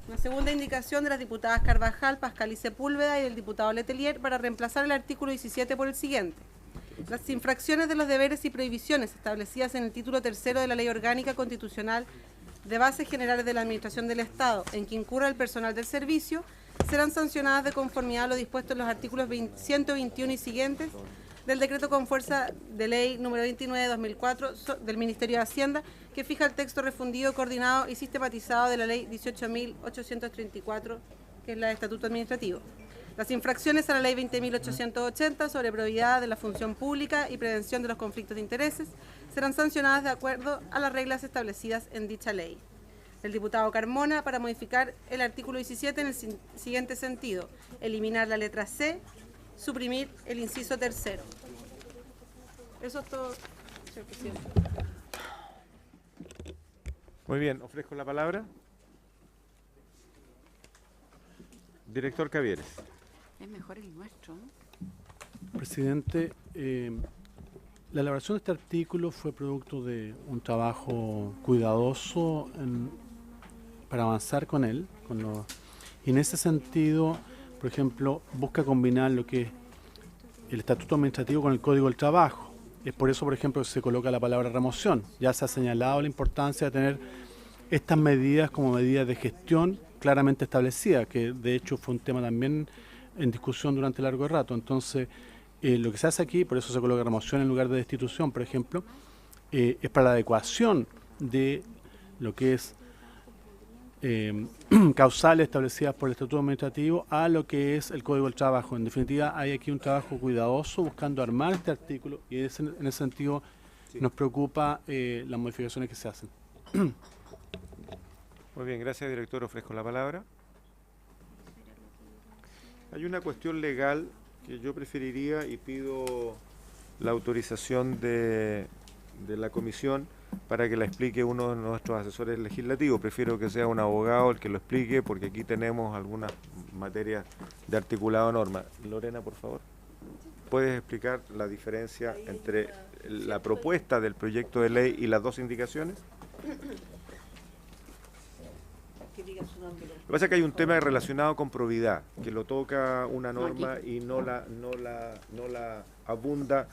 Una segunda indicación de las diputadas Carvajal, Pascal y Sepúlveda y del diputado Letelier para reemplazar el artículo 17 por el siguiente. Las infracciones de los deberes y prohibiciones establecidas en el título tercero de la Ley Orgánica Constitucional de Bases Generales de la Administración del Estado en que incurra el personal del servicio serán sancionadas de conformidad a lo dispuesto en los artículos 121 y siguientes del decreto con fuerza de ley número 29/2004 del Ministerio de Hacienda, que fija el texto refundido, coordinado y sistematizado de la ley 18.834, que es la de Estatuto Administrativo. Las infracciones a la ley 20.880 sobre probidad de la función pública y prevención de los conflictos de intereses serán sancionadas de acuerdo a las reglas establecidas en dicha ley. El diputado Carmona para modificar el artículo 17 en el siguiente sentido: eliminar la letra C, suprimir el inciso tercero. Eso es todo, señor presidente. Muy bien, ofrezco la palabra. Director Cavieres. Es mejor el nuestro, ¿no? Presidente, la elaboración de este artículo fue producto de un trabajo cuidadoso para avanzar con él. Y en ese sentido, por ejemplo, busca combinar lo que es el estatuto administrativo con el Código del Trabajo. Es por eso, por ejemplo, que se coloca la palabra remoción. Ya se ha señalado la importancia de tener estas medidas como medidas de gestión claramente establecidas, que de hecho fue un tema también en discusión durante largo rato. Entonces, lo que se hace aquí, por eso se coloca remoción en lugar de destitución, por ejemplo, es para la adecuación de lo que es causales establecidas por el Estatuto Administrativo a lo que es el Código del Trabajo. En definitiva, hay aquí un trabajo cuidadoso buscando armar este artículo y en ese sentido nos preocupa las modificaciones que se hacen. Muy bien, gracias, director. Ofrezco la palabra. Hay una cuestión legal que yo preferiría y pido la autorización de la comisión para que la explique uno de nuestros asesores legislativos. Prefiero que sea un abogado el que lo explique, porque aquí tenemos algunas materias de articulado norma. Lorena, por favor. ¿Puedes explicar la diferencia entre la propuesta del proyecto de ley y las dos indicaciones? Lo que pasa es que hay un tema relacionado con probidad, que lo toca una norma y no la abunda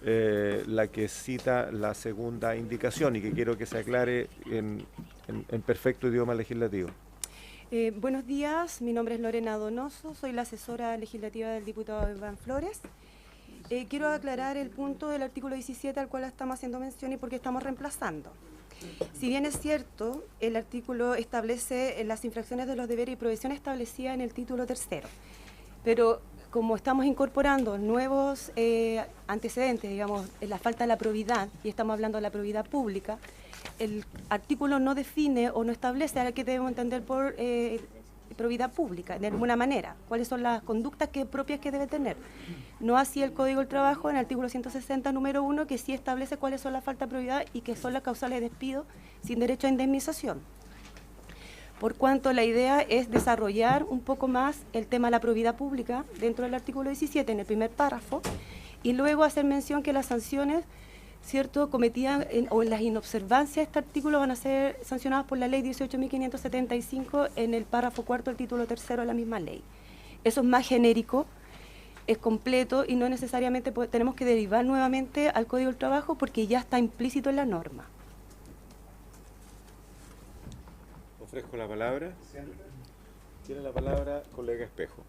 la que cita la segunda indicación, y que quiero que se aclare en perfecto idioma legislativo. Buenos días, mi nombre es Lorena Donoso, soy la asesora legislativa del diputado Iván Flores. Quiero aclarar el punto del artículo 17 al cual estamos haciendo mención y por qué estamos reemplazando. Si bien es cierto, el artículo establece las infracciones de los deberes y prohibiciones establecidas en el título tercero, pero como estamos incorporando nuevos antecedentes, digamos, en la falta de la probidad, y estamos hablando de la probidad pública, el artículo no define o no establece a qué debemos entender por probidad pública, de alguna manera, cuáles son las conductas propias que debe tener. No así el Código del Trabajo, en el artículo 160, número 1, que sí establece cuáles son las faltas de probidad y que son las causales de despido sin derecho a indemnización. Por cuanto la idea es desarrollar un poco más el tema de la probidad pública dentro del artículo 17, en el primer párrafo, y luego hacer mención que las sanciones, ¿cierto?, cometidas o las inobservancias de este artículo van a ser sancionadas por la ley 18.575 en el párrafo cuarto del título tercero de la misma ley. Eso es más genérico, es completo y no necesariamente tenemos que derivar nuevamente al Código del Trabajo porque ya está implícito en la norma. Ofrezco la palabra. Tiene la palabra colega Espejo.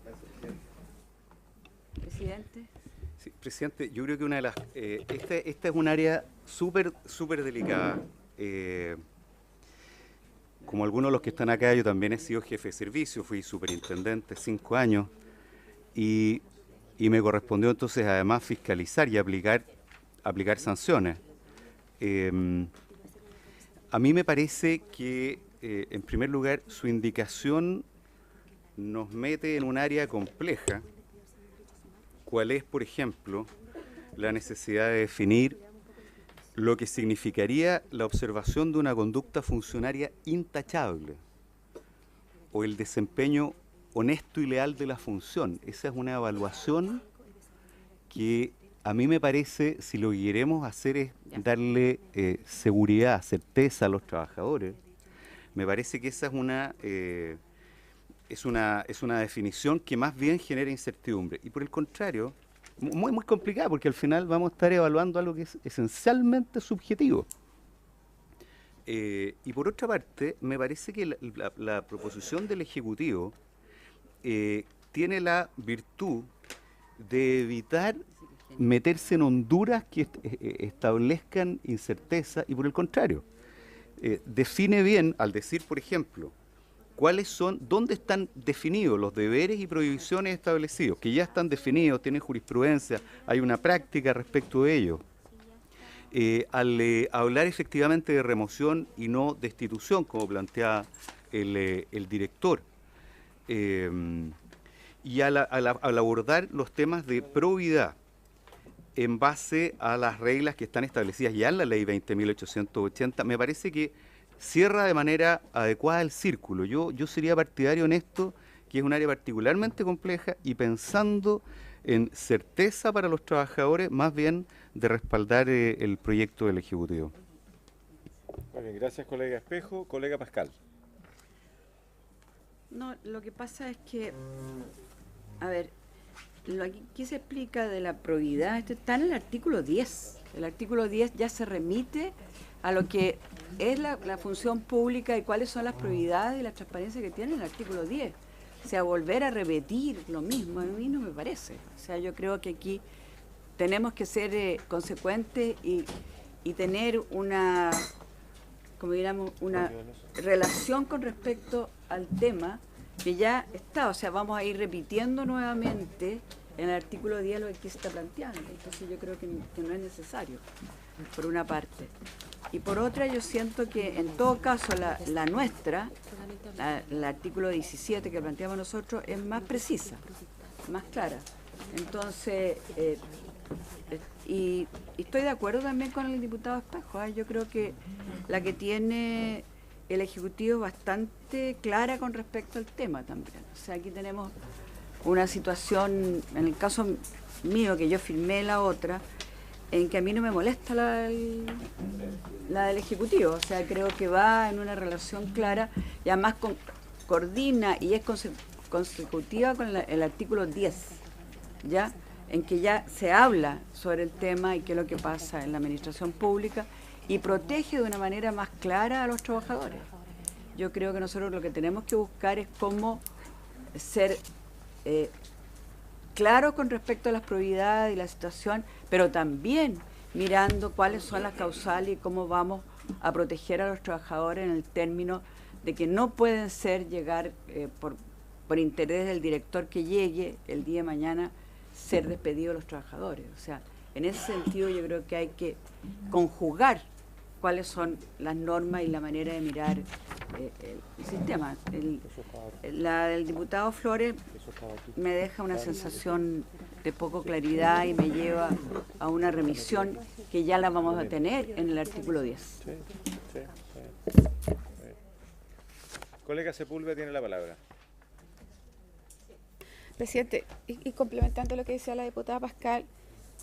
Presidente. Sí, presidente, yo creo que una de las... esta es un área súper delicada. Como algunos de los que están acá, yo también he sido jefe de servicio, fui superintendente 5 años y me correspondió entonces además fiscalizar y aplicar sanciones. A mí me parece que, en primer lugar, su indicación nos mete en un área compleja, cuál es, por ejemplo, la necesidad de definir lo que significaría la observación de una conducta funcionaria intachable o el desempeño honesto y leal de la función. Esa es una evaluación que a mí me parece, si lo que queremos hacer es darle seguridad, certeza a los trabajadores, me parece que esa es una definición que más bien genera incertidumbre. Y por el contrario, muy complicada, porque al final vamos a estar evaluando algo que es esencialmente subjetivo. Y por otra parte, me parece que la proposición del Ejecutivo tiene la virtud de evitar meterse en honduras que establezcan incerteza, y por el contrario, define bien al decir, por ejemplo, dónde están definidos los deberes y prohibiciones establecidos, que ya están definidos, tienen jurisprudencia, hay una práctica respecto de ello. Al hablar efectivamente de remoción y no destitución, como plantea el director, y al abordar los temas de probidad en base a las reglas que están establecidas ya en la ley 20.880, me parece que cierra de manera adecuada el círculo. Yo sería partidario en esto, que es un área particularmente compleja, y pensando en certeza para los trabajadores, más bien de respaldar el proyecto del Ejecutivo. Muy bien, gracias colega Espejo. Colega Pascal. No, lo que pasa es que, a ver, aquí se explica de la probidad, esto está en el artículo 10. El artículo 10 ya se remite a lo que es la función pública y cuáles son las probidades y la transparencia que tiene el artículo 10. O sea, volver a repetir lo mismo, a mí no me parece. O sea, yo creo que aquí tenemos que ser consecuentes y tener una, como diríamos, una relación con respecto al tema que ya está. O sea, vamos a ir repitiendo nuevamente en el artículo 10 lo que aquí se está planteando. Entonces yo creo que no es necesario, por una parte. Y por otra, yo siento que en todo caso la nuestra, el artículo 17 que planteamos nosotros, es más precisa, más clara. Entonces, y estoy de acuerdo también con el diputado Espejo, yo creo que la que tiene el Ejecutivo es bastante clara con respecto al tema también. O sea, aquí tenemos una situación, en el caso mío, que yo firmé la otra, en que a mí no me molesta la del Ejecutivo. O sea, creo que va en una relación clara y además coordina y es consecutiva con el artículo 10, ¿ya? En que ya se habla sobre el tema y qué es lo que pasa en la administración pública y protege de una manera más clara a los trabajadores. Yo creo que nosotros lo que tenemos que buscar es cómo ser claro con respecto a las probidades y la situación, pero también mirando cuáles son las causales y cómo vamos a proteger a los trabajadores en el término de que no pueden llegar por interés del director que llegue el día de mañana ser despedidos los trabajadores. O sea, en ese sentido yo creo que hay que conjugar cuáles son las normas y la manera de mirar el sistema. La del diputado Flores me deja una sensación de poco claridad y me lleva a una remisión que ya la vamos a tener en el artículo 10. Colega Sepúlveda tiene la palabra. Presidente, y complementando lo que decía la diputada Pascal,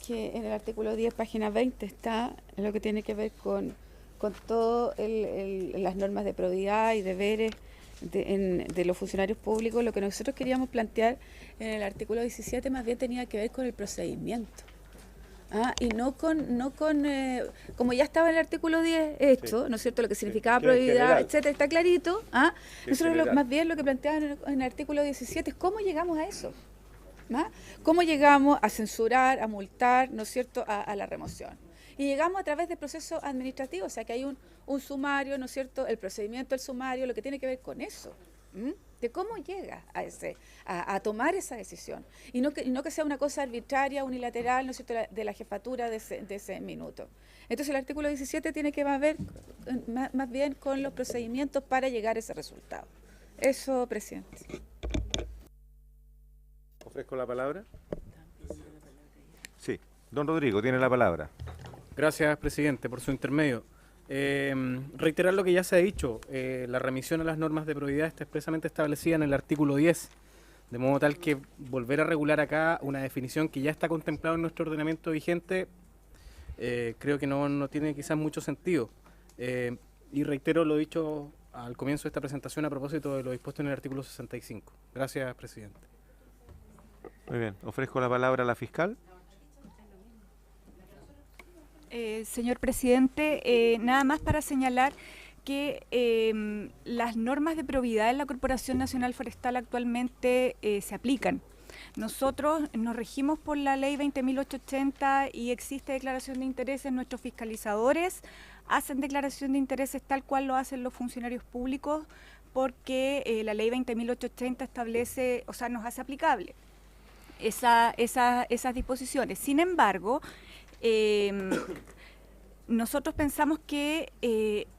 que en el artículo 10, página 20, está lo que tiene que ver con todo las normas de probidad y deberes de los funcionarios públicos. Lo que nosotros queríamos plantear en el artículo 17 más bien tenía que ver con el procedimiento. Y no con como ya estaba en el artículo 10 hecho, ¿no es cierto?, lo que significaba probidad, etcétera, está clarito. Nosotros más bien lo que planteaban en el artículo 17 es cómo llegamos a eso. ¿Cómo llegamos a censurar, a multar, ¿no es cierto?, a la remoción? Y llegamos a través del proceso administrativo, o sea que hay un sumario, ¿no es cierto?, el procedimiento del sumario, lo que tiene que ver con eso, de cómo llega a tomar esa decisión. Y no que sea una cosa arbitraria, unilateral, ¿no es cierto?, de la jefatura de ese minuto. Entonces el artículo 17 tiene que ver más bien con los procedimientos para llegar a ese resultado. Eso, presidente. Ofrezco la palabra. Sí, don Rodrigo, tiene la palabra. Gracias, presidente, por su intermedio. Reiterar lo que ya se ha dicho, la remisión a las normas de probidad está expresamente establecida en el artículo 10, de modo tal que volver a regular acá una definición que ya está contemplada en nuestro ordenamiento vigente, creo que no tiene quizás mucho sentido. Y reitero lo dicho al comienzo de esta presentación a propósito de lo dispuesto en el artículo 65. Gracias, presidente. Muy bien, ofrezco la palabra a la fiscal. Señor presidente, nada más para señalar que las normas de probidad en la Corporación Nacional Forestal actualmente se aplican. Nosotros nos regimos por la ley 20.880 y existe declaración de intereses. Nuestros fiscalizadores hacen declaración de intereses tal cual lo hacen los funcionarios públicos, porque la ley 20.880 establece, o sea, nos hace aplicable esas disposiciones. Sin embargo, nosotros pensamos que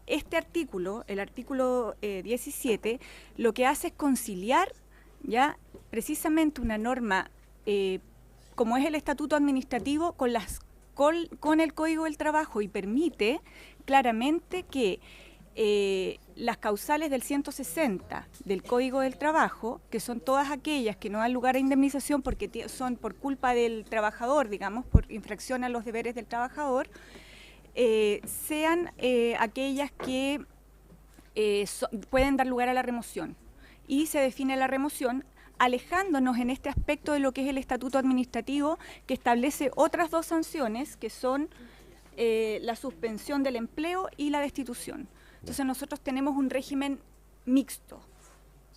este artículo, el artículo 17, lo que hace es conciliar ya precisamente una norma como es el estatuto administrativo con el Código del Trabajo, y permite claramente que las causales del 160 del Código del Trabajo, que son todas aquellas que no dan lugar a indemnización porque son por culpa del trabajador, digamos, por infracción a los deberes del trabajador, sean aquellas que pueden dar lugar a la remoción. Y se define la remoción alejándonos en este aspecto de lo que es el estatuto administrativo, que establece otras dos sanciones, que son la suspensión del empleo y la destitución. Entonces nosotros tenemos un régimen mixto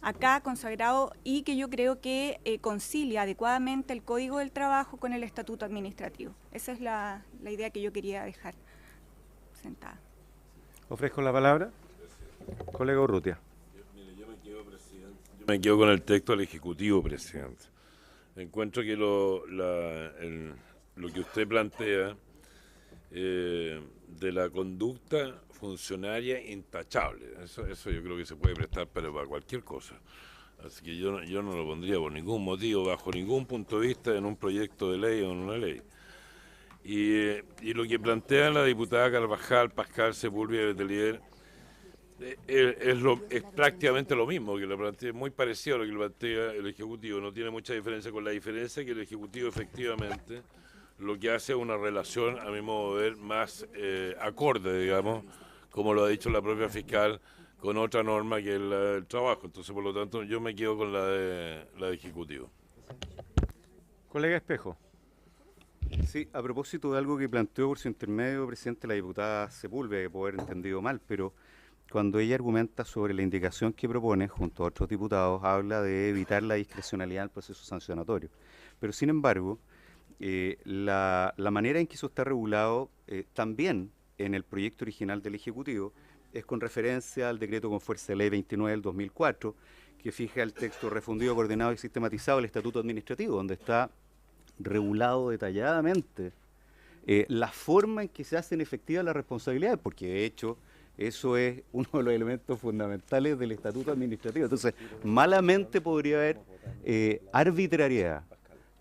acá consagrado, y que yo creo que concilia adecuadamente el Código del Trabajo con el estatuto administrativo. Esa es la idea que yo quería dejar sentada. Ofrezco la palabra. Colega Urrutia. Yo me quedo con el texto del Ejecutivo, presidente. Encuentro que lo que usted plantea de la conducta funcionaria intachable, eso yo creo que se puede prestar para cualquier cosa. Así que yo no lo pondría por ningún motivo, bajo ningún punto de vista, en un proyecto de ley o en una ley. Y lo que plantea la diputada Carvajal, Pascal, Sepúlveda y Letelier es prácticamente lo mismo que lo plantea, muy parecido a lo que lo plantea el Ejecutivo. No tiene mucha diferencia, con la diferencia que el Ejecutivo efectivamente lo que hace es una relación, a mi modo de ver, más acorde, digamos, como lo ha dicho la propia fiscal, con otra norma que es la del trabajo. Entonces, por lo tanto, yo me quedo con la de Ejecutivo. Colega Espejo. Sí, a propósito de algo que planteó por su intermedio, presidente, la diputada Sepúlveda, que puede haber entendido mal, pero cuando ella argumenta sobre la indicación que propone, junto a otros diputados, habla de evitar la discrecionalidad del proceso sancionatorio. Pero, sin embargo, la manera en que eso está regulado también en el proyecto original del Ejecutivo es con referencia al decreto con fuerza de ley 29 del 2004, que fija el texto refundido, coordinado y sistematizado del Estatuto Administrativo, donde está regulado detalladamente la forma en que se hacen efectivas las responsabilidades, porque de hecho eso es uno de los elementos fundamentales del Estatuto Administrativo. Entonces, malamente podría haber arbitrariedad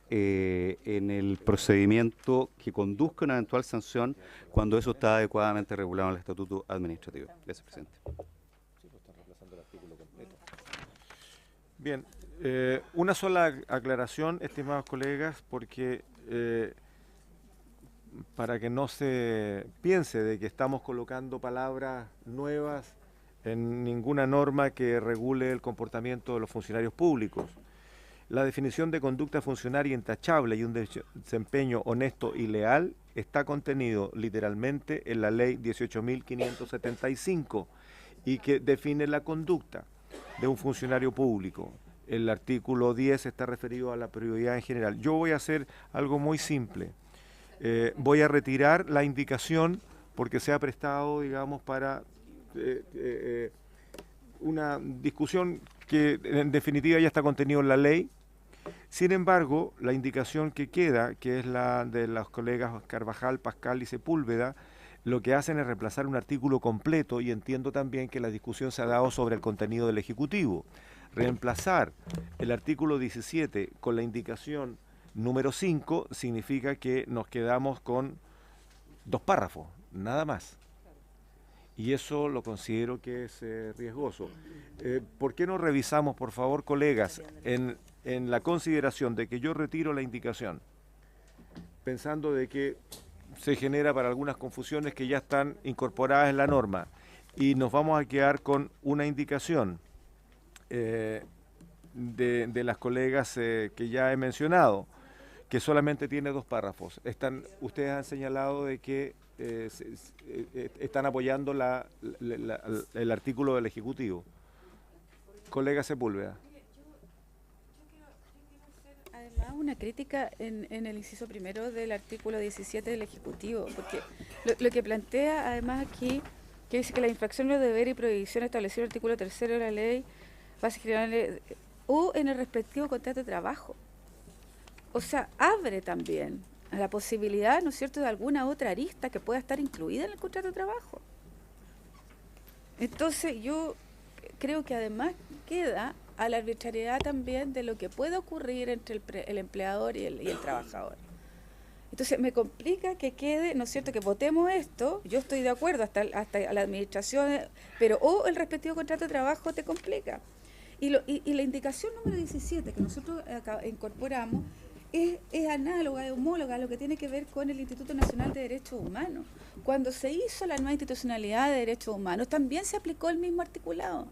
en el procedimiento que conduzca a una eventual sanción cuando eso está adecuadamente regulado en el Estatuto Administrativo. Gracias, presidente. Bien, una sola aclaración, estimados colegas, porque para que no se piense de que estamos colocando palabras nuevas en ninguna norma que regule el comportamiento de los funcionarios públicos. La definición de conducta funcionaria intachable y un desempeño honesto y leal está contenido literalmente en la ley 18.575 y que define la conducta de un funcionario público. El artículo 10 está referido a la prioridad en general. Yo voy a hacer algo muy simple. Voy a retirar la indicación porque se ha prestado, digamos, para una discusión que en definitiva ya está contenido en la ley. Sin embargo, la indicación que queda, que es la de los colegas Carvajal, Pascal y Sepúlveda, lo que hacen es reemplazar un artículo completo, y entiendo también que la discusión se ha dado sobre el contenido del Ejecutivo. Reemplazar el artículo 17 con la indicación número 5 significa que nos quedamos con 2 párrafos, nada más. Y eso lo considero que es riesgoso. ¿Por qué no revisamos, por favor, colegas, en la consideración de que yo retiro la indicación, pensando de que se genera para algunas confusiones que ya están incorporadas en la norma, y nos vamos a quedar con una indicación de las colegas que ya he mencionado, que solamente tiene 2 párrafos. Ustedes han señalado de que están apoyando el artículo del Ejecutivo. Colega Sepúlveda. Además, una crítica en el inciso primero del artículo 17 del Ejecutivo, porque lo que plantea además aquí, que dice que la infracción de deber y prohibición establecido en el artículo 3 de la ley base general o en el respectivo contrato de trabajo. O sea, abre también a la posibilidad, ¿no es cierto?, de alguna otra arista que pueda estar incluida en el contrato de trabajo. Entonces, yo creo que además queda a la arbitrariedad también de lo que puede ocurrir entre el empleador y el trabajador. Entonces, me complica que quede, ¿no es cierto?, que votemos esto. Yo estoy de acuerdo, hasta la administración, pero o el respectivo contrato de trabajo te complica. Y la indicación número 17 que nosotros incorporamos es análoga, es homóloga a lo que tiene que ver con el Instituto Nacional de Derechos Humanos. Cuando se hizo la nueva institucionalidad de derechos humanos, también se aplicó el mismo articulado,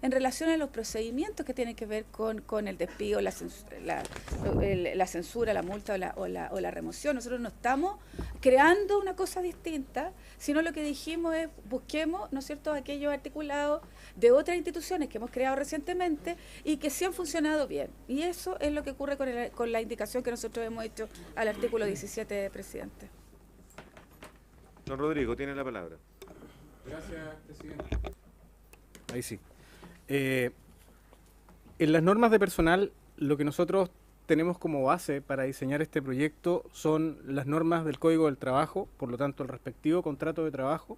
en relación a los procedimientos que tienen que ver con el despido, la censura, la multa o la remoción. Nosotros no estamos creando una cosa distinta, sino lo que dijimos es busquemos, ¿no es cierto?, aquellos articulados de otras instituciones que hemos creado recientemente y que sí han funcionado bien. Y eso es lo que ocurre con la indicación que nosotros hemos hecho al artículo 17, presidente. Don Rodrigo, tiene la palabra. Gracias, presidente. Ahí sí. En las normas de personal, lo que nosotros tenemos como base para diseñar este proyecto son las normas del Código del Trabajo, por lo tanto el respectivo contrato de trabajo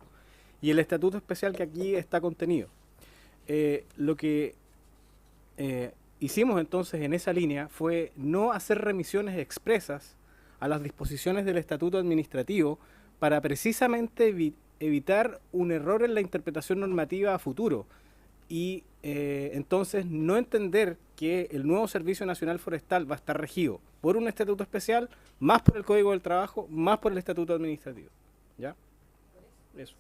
y el estatuto especial que aquí está contenido. Lo que hicimos entonces en esa línea fue no hacer remisiones expresas a las disposiciones del estatuto administrativo para precisamente evitar un error en la interpretación normativa a futuro y entonces no entender que el nuevo Servicio Nacional Forestal va a estar regido por un estatuto especial, más por el Código del Trabajo, más por el estatuto administrativo. ¿Ya? Eso.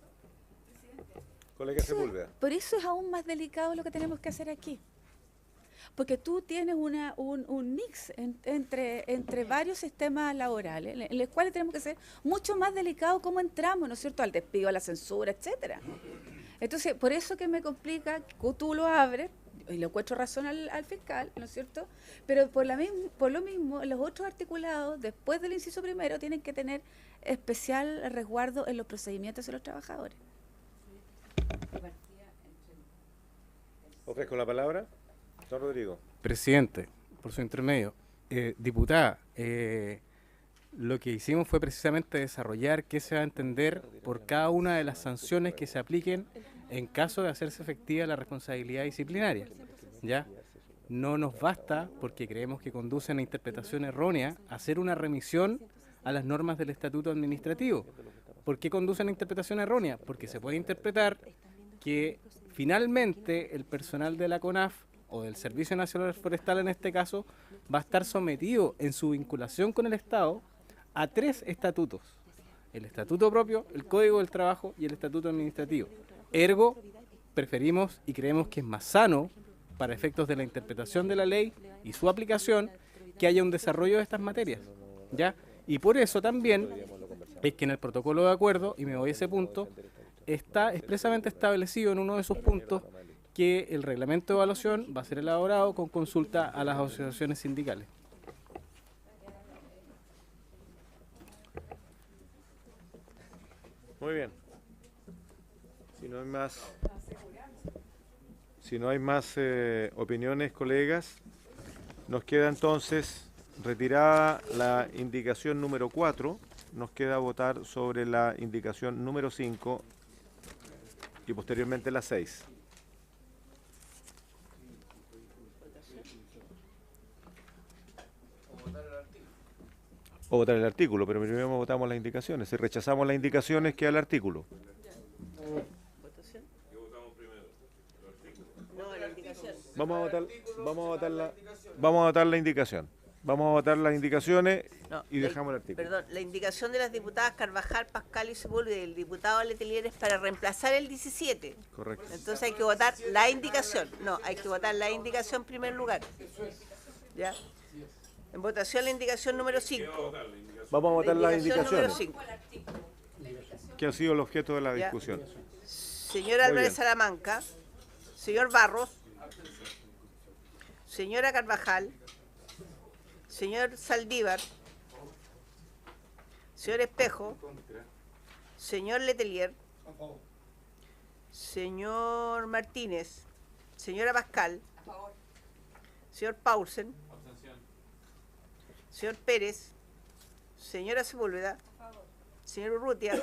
Colega Sepúlveda. Por eso es aún más delicado lo que tenemos que hacer aquí. Porque tú tienes un mix entre varios sistemas laborales, en los cuales tenemos que ser mucho más delicados cómo entramos, ¿no es cierto?, al despido, a la censura, etcétera. Entonces, por eso que me complica, que tú lo abres, y le encuentro razón al fiscal, ¿no es cierto?, pero por lo mismo, los otros articulados, después del inciso primero, tienen que tener especial resguardo en los procedimientos de los trabajadores. Ofrezco la palabra. Don Rodrigo. Presidente, por su intermedio. Diputada, lo que hicimos fue precisamente desarrollar qué se va a entender por cada una de las sanciones que se apliquen en caso de hacerse efectiva la responsabilidad disciplinaria. ¿Ya? No nos basta, porque creemos que conducen a interpretación errónea, hacer una remisión a las normas del Estatuto Administrativo. ¿Por qué conducen a interpretación errónea? Porque se puede interpretar que finalmente el personal de la CONAF o del Servicio Nacional Forestal en este caso, va a estar sometido en su vinculación con el Estado a 3 estatutos. El estatuto propio, el Código del Trabajo y el estatuto administrativo. Ergo, preferimos y creemos que es más sano, para efectos de la interpretación de la ley y su aplicación, que haya un desarrollo de estas materias. ¿Ya? Y por eso también es que en el protocolo de acuerdo, y me voy a ese punto, está expresamente establecido en uno de esos puntos que el reglamento de evaluación va a ser elaborado con consulta a las asociaciones sindicales. Muy bien. Si no hay más opiniones, colegas, nos queda entonces retirada la indicación número 4, nos queda votar sobre la indicación número 5 y posteriormente la 6. O votar el artículo, pero primero votamos las indicaciones. Si rechazamos las indicaciones, queda el artículo. ¿Votación? No, la indicación. Vamos a votar la indicación. Vamos a votar las indicaciones No, y dejamos el artículo. Perdón, la indicación de las diputadas Carvajal, Pascal y Sepúlveda y del diputado Letelier es para reemplazar el 17. Correcto. Entonces hay que votar la indicación. No, hay que votar la indicación en primer lugar. ¿Ya? En votación la indicación número 5. Vamos a votar las Número indicaciones, 5. que han sido el objeto de la Ya. discusión. Señor Muy Álvarez bien. Salamanca, señor Barros, señora Carvajal, señor Saldívar, señor Espejo, señor Letelier, señor Martínez, señora Pascal, señor Paulsen, señor Pérez, señora Sepúlveda, señor Urrutia,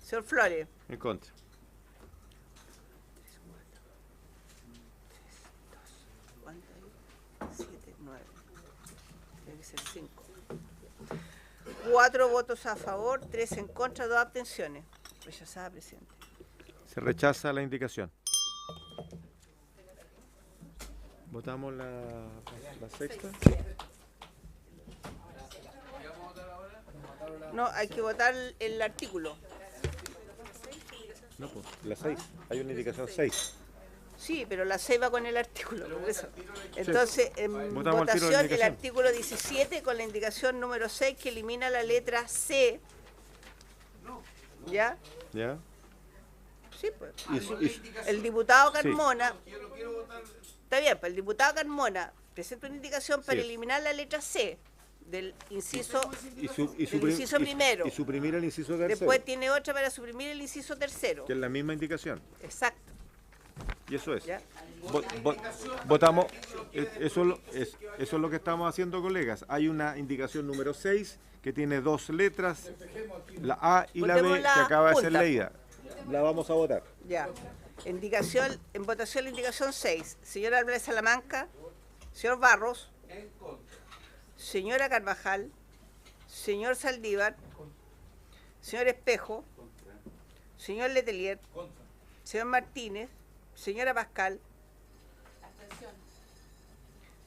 señor Flores. En contra. ¿Cuánto hay? 7, 9. Tiene que ser 5. 4 votos a favor, 3 en contra, 2 abstenciones. Rechazada, presidente. Se rechaza la indicación. ¿Votamos la sexta? No, hay que votar el artículo. No, pues, la 6. Hay una indicación 6. Sí, pero la 6 va con el artículo. Por eso. Entonces, en Votamos al tiro la votación el indicación. artículo 17 con la indicación número 6 que elimina la letra C. ¿Ya? ¿Ya? Sí, pues. Y El diputado Carmona, está bien, pues el diputado Carmona presenta una indicación para Sí. eliminar la letra C del inciso, suprim- inciso primero. y suprimir el inciso tercero, Después tiene otra para suprimir el inciso tercero. que es la misma indicación. Exacto. Y eso es. ¿Ya? Votamos. Eso es lo que estamos haciendo, colegas. Hay una indicación número 6 que tiene 2 letras, la A y la B, Votemos la que acaba de ser junta. leída. La vamos a votar. Ya. En votación la indicación 6. Señor Álvarez Salamanca, señor Barros, señora Carvajal, señor Saldívar, señor Espejo, señor Letelier, señor Martínez, señora Pascal,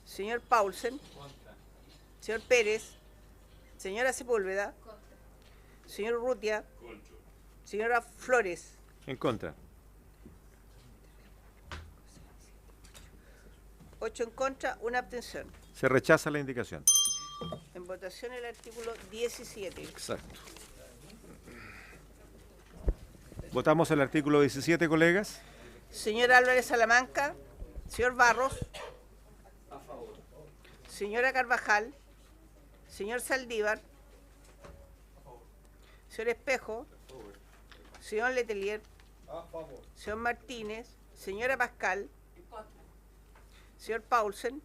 señor Paulsen, señor Pérez, señora Sepúlveda, señor Urrutia, señora Flores. En contra. 8 en contra, 1 abstención. Se rechaza la indicación. En votación el artículo 17. Exacto. Votamos el artículo 17, colegas. Señor Álvarez Salamanca, señor Barros, señora Carvajal, señor Saldívar, señor Espejo, señor Letelier, señor Martínez, señora Pascal, señor Paulsen,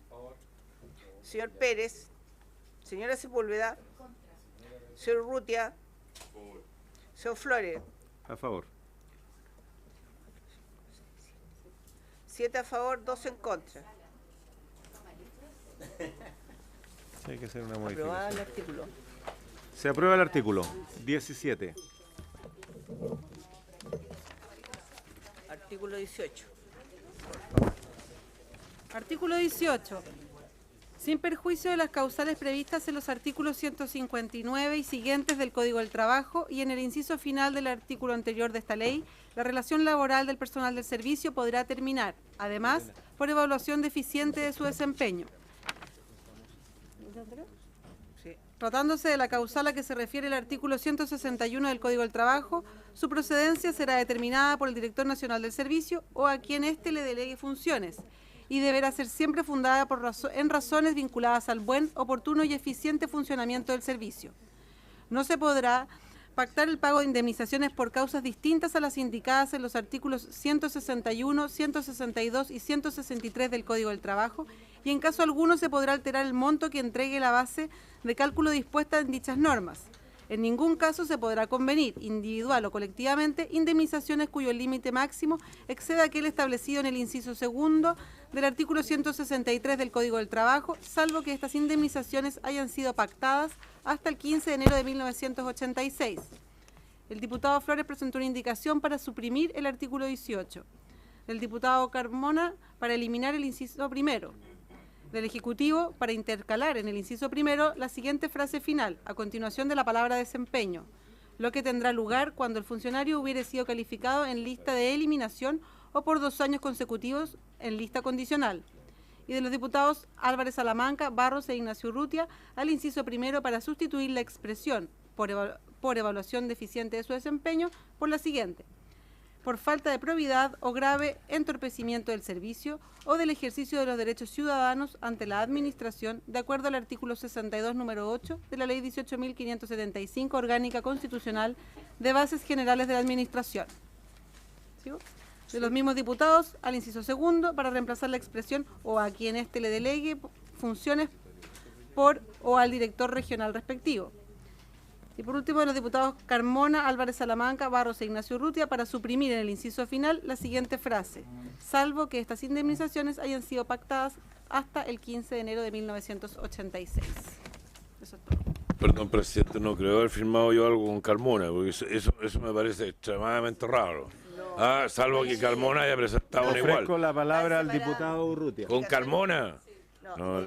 señor Pérez, señora Sepúlveda, señor Urrutia, señor Flores. A favor. 7 a favor, 2 en contra. Sí, hay que hacer una Aprobado el modificación. artículo. Se aprueba el artículo 17. Artículo 18. Artículo 18. Sin perjuicio de las causales previstas en los artículos 159 y siguientes del Código del Trabajo y en el inciso final del artículo anterior de esta ley, la relación laboral del personal del servicio podrá terminar, además, por evaluación deficiente de su desempeño. Sí. Tratándose de la causal a que se refiere el artículo 161 del Código del Trabajo, su procedencia será determinada por el Director Nacional del Servicio o a quien éste le delegue funciones, y deberá ser siempre fundada en razones vinculadas al buen, oportuno y eficiente funcionamiento del servicio. No se podrá pactar el pago de indemnizaciones por causas distintas a las indicadas en los artículos 161, 162 y 163 del Código del Trabajo, y en caso alguno se podrá alterar el monto que entregue la base de cálculo dispuesta en dichas normas. En ningún caso se podrá convenir, individual o colectivamente, indemnizaciones cuyo límite máximo exceda aquel establecido en el inciso segundo del artículo 163 del Código del Trabajo, salvo que estas indemnizaciones hayan sido pactadas hasta el 15 de enero de 1986. El diputado Flores presentó una indicación para suprimir el artículo 18. El diputado Carmona para eliminar el inciso primero. Del Ejecutivo para intercalar en el inciso primero la siguiente frase final, a continuación de la palabra desempeño, lo que tendrá lugar cuando el funcionario hubiere sido calificado en lista de eliminación o por 2 años consecutivos en lista condicional. Y de los diputados Álvarez Salamanca, Barros e Ignacio Urrutia al inciso primero para sustituir la expresión por evaluación deficiente de su desempeño por la siguiente: por falta de probidad o grave entorpecimiento del servicio o del ejercicio de los derechos ciudadanos ante la Administración, de acuerdo al artículo 62, número 8 de la Ley 18.575, Orgánica Constitucional de Bases Generales de la Administración. ¿Sigo? De los mismos diputados al inciso segundo para reemplazar la expresión o a quien éste le delegue funciones por o al director regional respectivo. Y por último, de los diputados Carmona, Álvarez Salamanca, Barros e Ignacio Urrutia para suprimir en el inciso final la siguiente frase: salvo que estas indemnizaciones hayan sido pactadas hasta el 15 de enero de 1986. Eso es todo. Perdón, presidente, no creo haber firmado yo algo con Carmona, porque eso me parece extremadamente raro. Salvo que Carmona haya presentado un igual. Ofrezco la palabra al diputado Urrutia. ¿Con Carmona? No,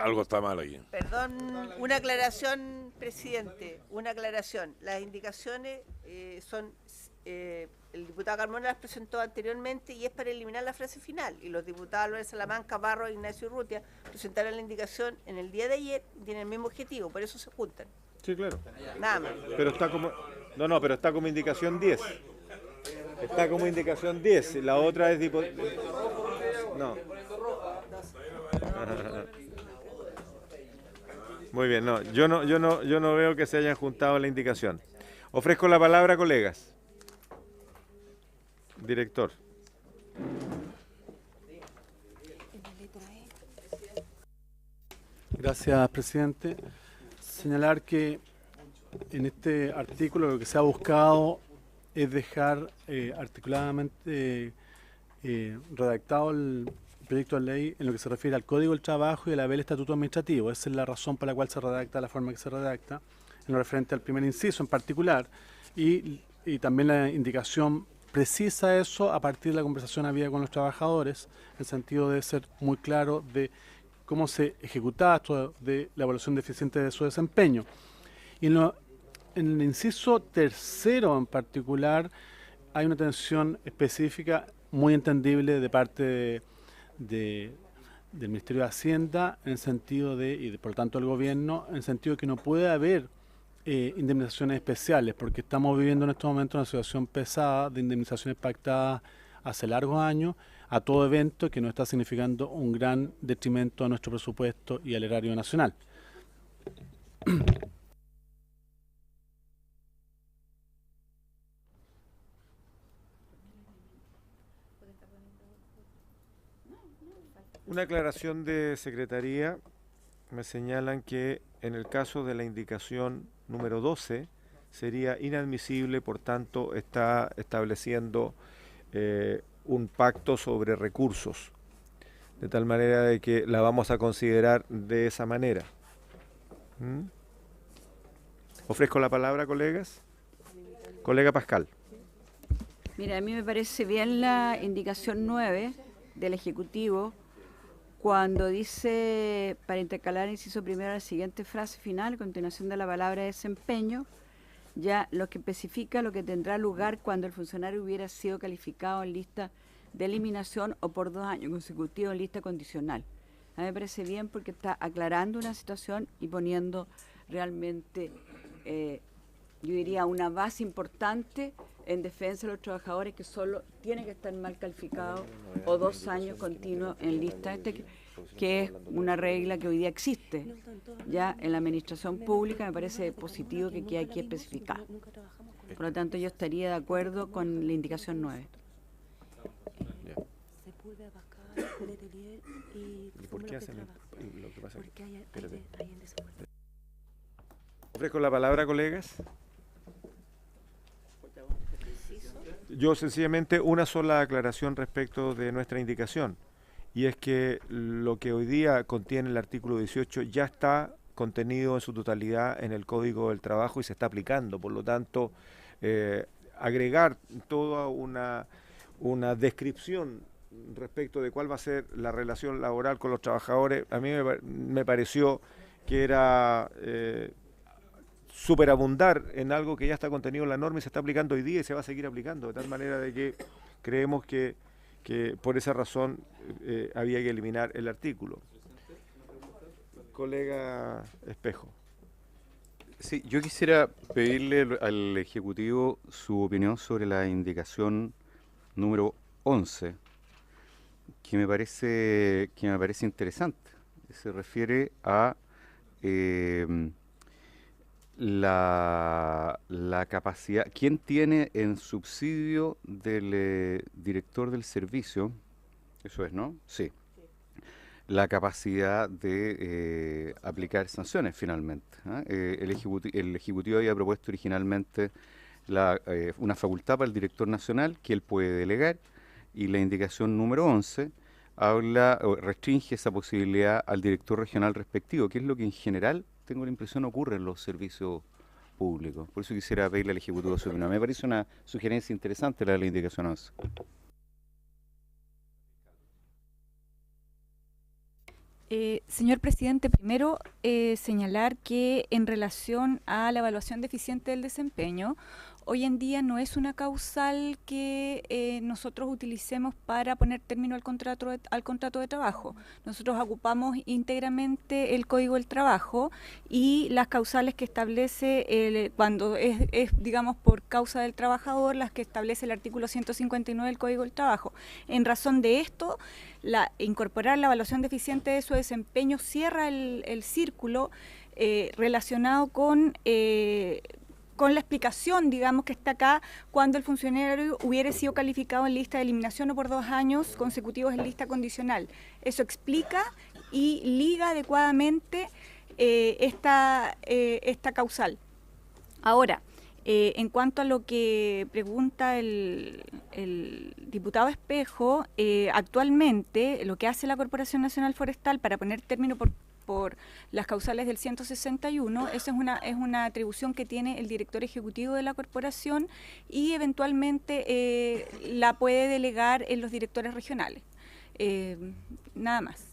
algo está mal aquí. Perdón, una aclaración, presidente, una aclaración. Las indicaciones son, el diputado Carmona las presentó anteriormente y es para eliminar la frase final. Y los diputados Álvarez Salamanca, Barro e Ignacio Urrutia presentaron la indicación en el día de ayer y tienen el mismo objetivo, por eso se juntan. Sí, claro. Nada más. Pero está como... No, pero está como indicación 10. Está como indicación 10. La otra es tipo... No. Muy bien, no, yo no veo que se hayan juntado la indicación. Ofrezco la palabra, colegas. Director. Gracias, presidente. Señalar que en este artículo lo que se ha buscado es dejar articuladamente redactado el proyecto de ley en lo que se refiere al Código del Trabajo y al haber estatuto administrativo. Esa es la razón por la cual se redacta la forma que se redacta, en lo referente al primer inciso en particular, y también la indicación precisa eso a partir de la conversación habida con los trabajadores, en el sentido de ser muy claro de cómo se ejecutaba esto de la evaluación deficiente de su desempeño. Y en el inciso tercero en particular hay una atención específica muy entendible de parte del Ministerio de Hacienda en el sentido de, y por lo tanto el gobierno, en el sentido de que no puede haber indemnizaciones especiales, porque estamos viviendo en estos momentos una situación pesada de indemnizaciones pactadas hace largos años a todo evento que nos está significando un gran detrimento a nuestro presupuesto y al erario nacional. Una aclaración de Secretaría. Me señalan que en el caso de la indicación número 12 sería inadmisible, por tanto está estableciendo un pacto sobre recursos, de tal manera de que la vamos a considerar de esa manera. Ofrezco la palabra, colegas. Colega Pascal. Mira, a mí me parece bien la indicación 9 del Ejecutivo, cuando dice, para intercalar el inciso primero la siguiente frase final, a continuación de la palabra desempeño, ya lo que especifica lo que tendrá lugar cuando el funcionario hubiera sido calificado en lista de eliminación o por 2 años consecutivos en lista condicional. A mí me parece bien porque está aclarando una situación y poniendo realmente, yo diría, una base importante en defensa de los trabajadores que solo tienen que estar mal calificados o 2 años continuos en lista, que es una regla que hoy día existe ya en la administración pública. Me parece positivo que hay que especificar. Por lo tanto, yo estaría de acuerdo con la indicación 9. ¿Y por qué hacen lo que pasa? Ofrezco la palabra, colegas. Yo sencillamente una sola aclaración respecto de nuestra indicación, y es que lo que hoy día contiene el artículo 18 ya está contenido en su totalidad en el Código del Trabajo y se está aplicando. Por lo tanto, agregar toda una descripción respecto de cuál va a ser la relación laboral con los trabajadores, a mí me pareció que era superabundar en algo que ya está contenido en la norma y se está aplicando hoy día y se va a seguir aplicando, de tal manera de que creemos que por esa razón había que eliminar el artículo. Colega Espejo. Sí, yo quisiera pedirle al Ejecutivo su opinión sobre la indicación número 11, que me parece interesante. Se refiere a la capacidad, ¿quién tiene en subsidio del director del servicio? Eso es, ¿no? Sí. La capacidad de aplicar sanciones finalmente. El Ejecutivo había propuesto originalmente una facultad para el director nacional que él puede delegar, y la indicación número 11 restringe esa posibilidad al director regional respectivo, que es lo que en general, tengo la impresión, ocurre en los servicios públicos. Por eso quisiera pedirle al Ejecutivo su opinión. Me parece una sugerencia interesante la de la indicación 11. Señor presidente, primero señalar que en relación a la evaluación deficiente del desempeño, hoy en día no es una causal que nosotros utilicemos para poner término al contrato de trabajo. Nosotros ocupamos íntegramente el Código del Trabajo y las causales que establece, cuando es, digamos, por causa del trabajador, las que establece el artículo 159 del Código del Trabajo. En razón de esto, incorporar la evaluación deficiente de su desempeño cierra el círculo relacionado con la explicación, digamos, que está acá cuando el funcionario hubiera sido calificado en lista de eliminación o por 2 años consecutivos en lista condicional. Eso explica y liga adecuadamente esta causal. Ahora, en cuanto a lo que pregunta el diputado Espejo, actualmente lo que hace la Corporación Nacional Forestal para poner término por las causales del 161, esa es una atribución que tiene el director ejecutivo de la corporación y eventualmente la puede delegar en los directores regionales. Nada más.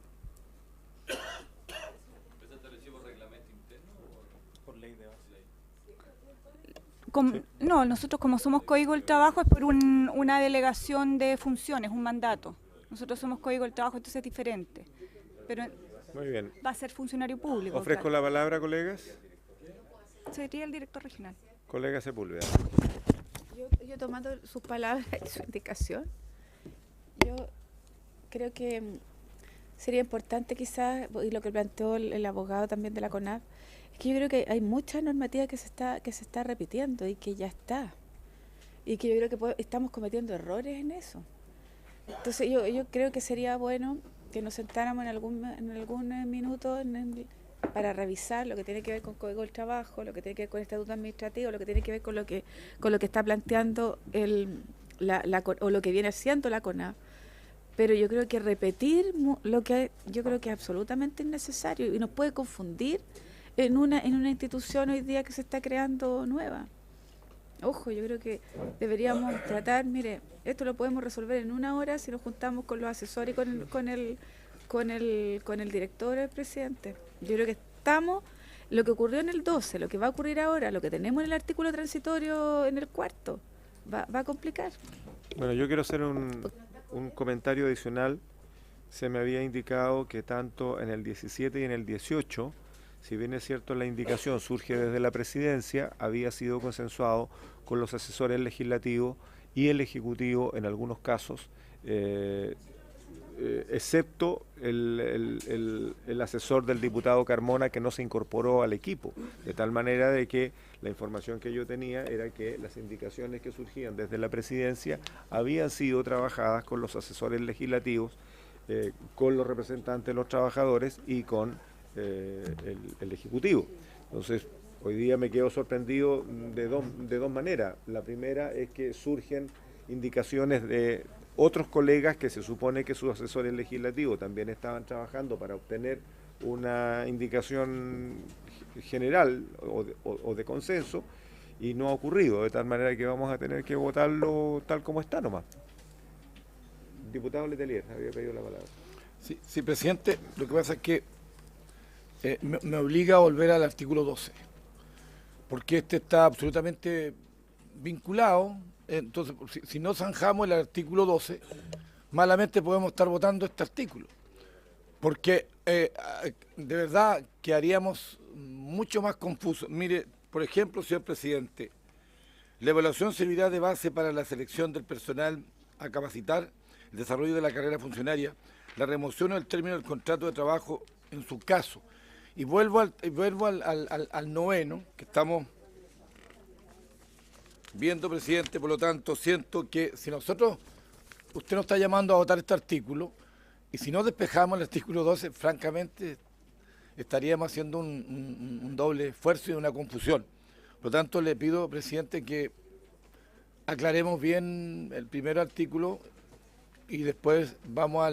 No, nosotros como somos Código del Trabajo es por una delegación de funciones, un mandato. Nosotros somos Código del Trabajo, entonces es diferente. Pero muy bien. Va a ser funcionario público. Ofrezco claro. la palabra, colegas. Sería el director regional. Colega Sepúlveda. Yo tomando sus palabras y su indicación, yo creo que sería importante quizás, y lo que planteó el abogado también de la CONAF, es que yo creo que hay mucha normativa que se está repitiendo y que ya está. Y que yo creo que estamos cometiendo errores en eso. Entonces yo creo que sería bueno que nos sentáramos en algún minuto para revisar lo que tiene que ver con Código del Trabajo, lo que tiene que ver con estatuto administrativo, lo que tiene que ver con lo que está planteando o lo que viene haciendo la CONAF. Pero yo creo que repetir yo creo que es absolutamente innecesario y nos puede confundir en una institución hoy día que se está creando nueva. Ojo, yo creo que deberíamos tratar, mire, esto lo podemos resolver en 1 hora si nos juntamos con los asesores y con el director, el presidente. Yo creo que lo que ocurrió en el 12, lo que va a ocurrir ahora, lo que tenemos en el artículo transitorio en el 4, va a complicar. Bueno, yo quiero hacer un comentario adicional. Se me había indicado que tanto en el 17 y en el 18, si bien es cierto la indicación surge desde la presidencia, había sido consensuado con los asesores legislativos y el Ejecutivo en algunos casos, excepto el asesor del diputado Carmona, que no se incorporó al equipo, de tal manera de que la información que yo tenía era que las indicaciones que surgían desde la presidencia habían sido trabajadas con los asesores legislativos, con los representantes de los trabajadores y con el Ejecutivo. Entonces, Hoy día me quedo sorprendido de dos maneras. La primera es que surgen indicaciones de otros colegas que se supone que sus asesores legislativos también estaban trabajando para obtener una indicación general o de consenso, y no ha ocurrido, de tal manera que vamos a tener que votarlo tal como está nomás. Diputado Letelier, había pedido la palabra. Sí, presidente, lo que pasa es que me obliga a volver al artículo 12, porque este está absolutamente vinculado. Entonces, si no zanjamos el artículo 12, malamente podemos estar votando este artículo, porque de verdad quedaríamos mucho más confusos. Mire, por ejemplo, señor presidente, la evaluación servirá de base para la selección del personal a capacitar, el desarrollo de la carrera funcionaria, la remoción o el término del contrato de trabajo en su caso. Y vuelvo al noveno, que estamos viendo, presidente. Por lo tanto, siento que si nosotros, usted nos está llamando a votar este artículo, y si no despejamos el artículo 12, francamente estaríamos haciendo un doble esfuerzo y una confusión. Por lo tanto, le pido, presidente, que aclaremos bien el primer artículo y después vamos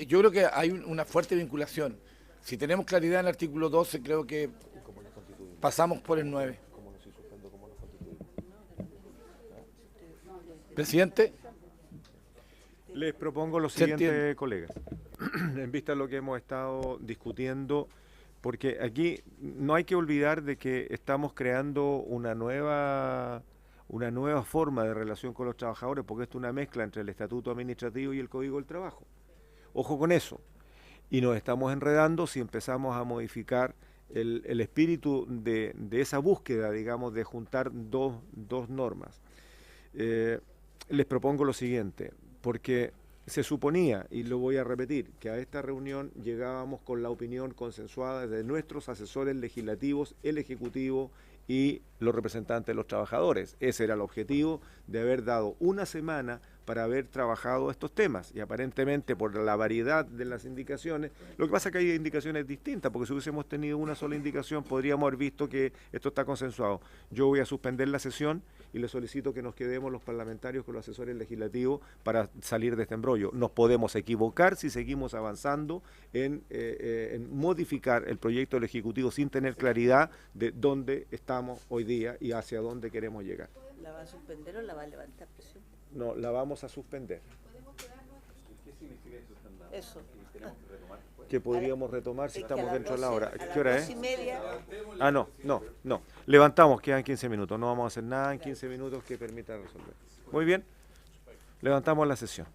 yo creo que hay una fuerte vinculación. Si tenemos claridad en el artículo 12, creo que pasamos por el 9. Presidente. Les propongo lo siguiente, colegas, en vista de lo que hemos estado discutiendo, porque aquí no hay que olvidar de que estamos creando una nueva forma de relación con los trabajadores, porque esto es una mezcla entre el Estatuto Administrativo y el Código del Trabajo. Ojo con eso. Y nos estamos enredando si empezamos a modificar el espíritu de esa búsqueda, digamos, de juntar dos normas. Les propongo lo siguiente, porque se suponía, y lo voy a repetir, que a esta reunión llegábamos con la opinión consensuada de nuestros asesores legislativos, el Ejecutivo y los representantes de los trabajadores. Ese era el objetivo de haber dado una semana para haber trabajado estos temas, y aparentemente por la variedad de las indicaciones, lo que pasa es que hay indicaciones distintas, porque si hubiésemos tenido una sola indicación podríamos haber visto que esto está consensuado. Yo voy a suspender la sesión y le solicito que nos quedemos los parlamentarios con los asesores legislativos para salir de este embrollo. Nos podemos equivocar si seguimos avanzando en modificar el proyecto del Ejecutivo sin tener claridad de dónde estamos hoy día y hacia dónde queremos llegar. ¿La va a suspender o la va a levantar, presidente? No, la vamos a suspender. ¿Qué significa eso? Que podríamos retomar si estamos dentro de la hora. ¿Qué hora es? 2:30. Ah, no. Levantamos, quedan 15 minutos. No vamos a hacer nada en 15 minutos que permita resolver. Muy bien. Levantamos la sesión.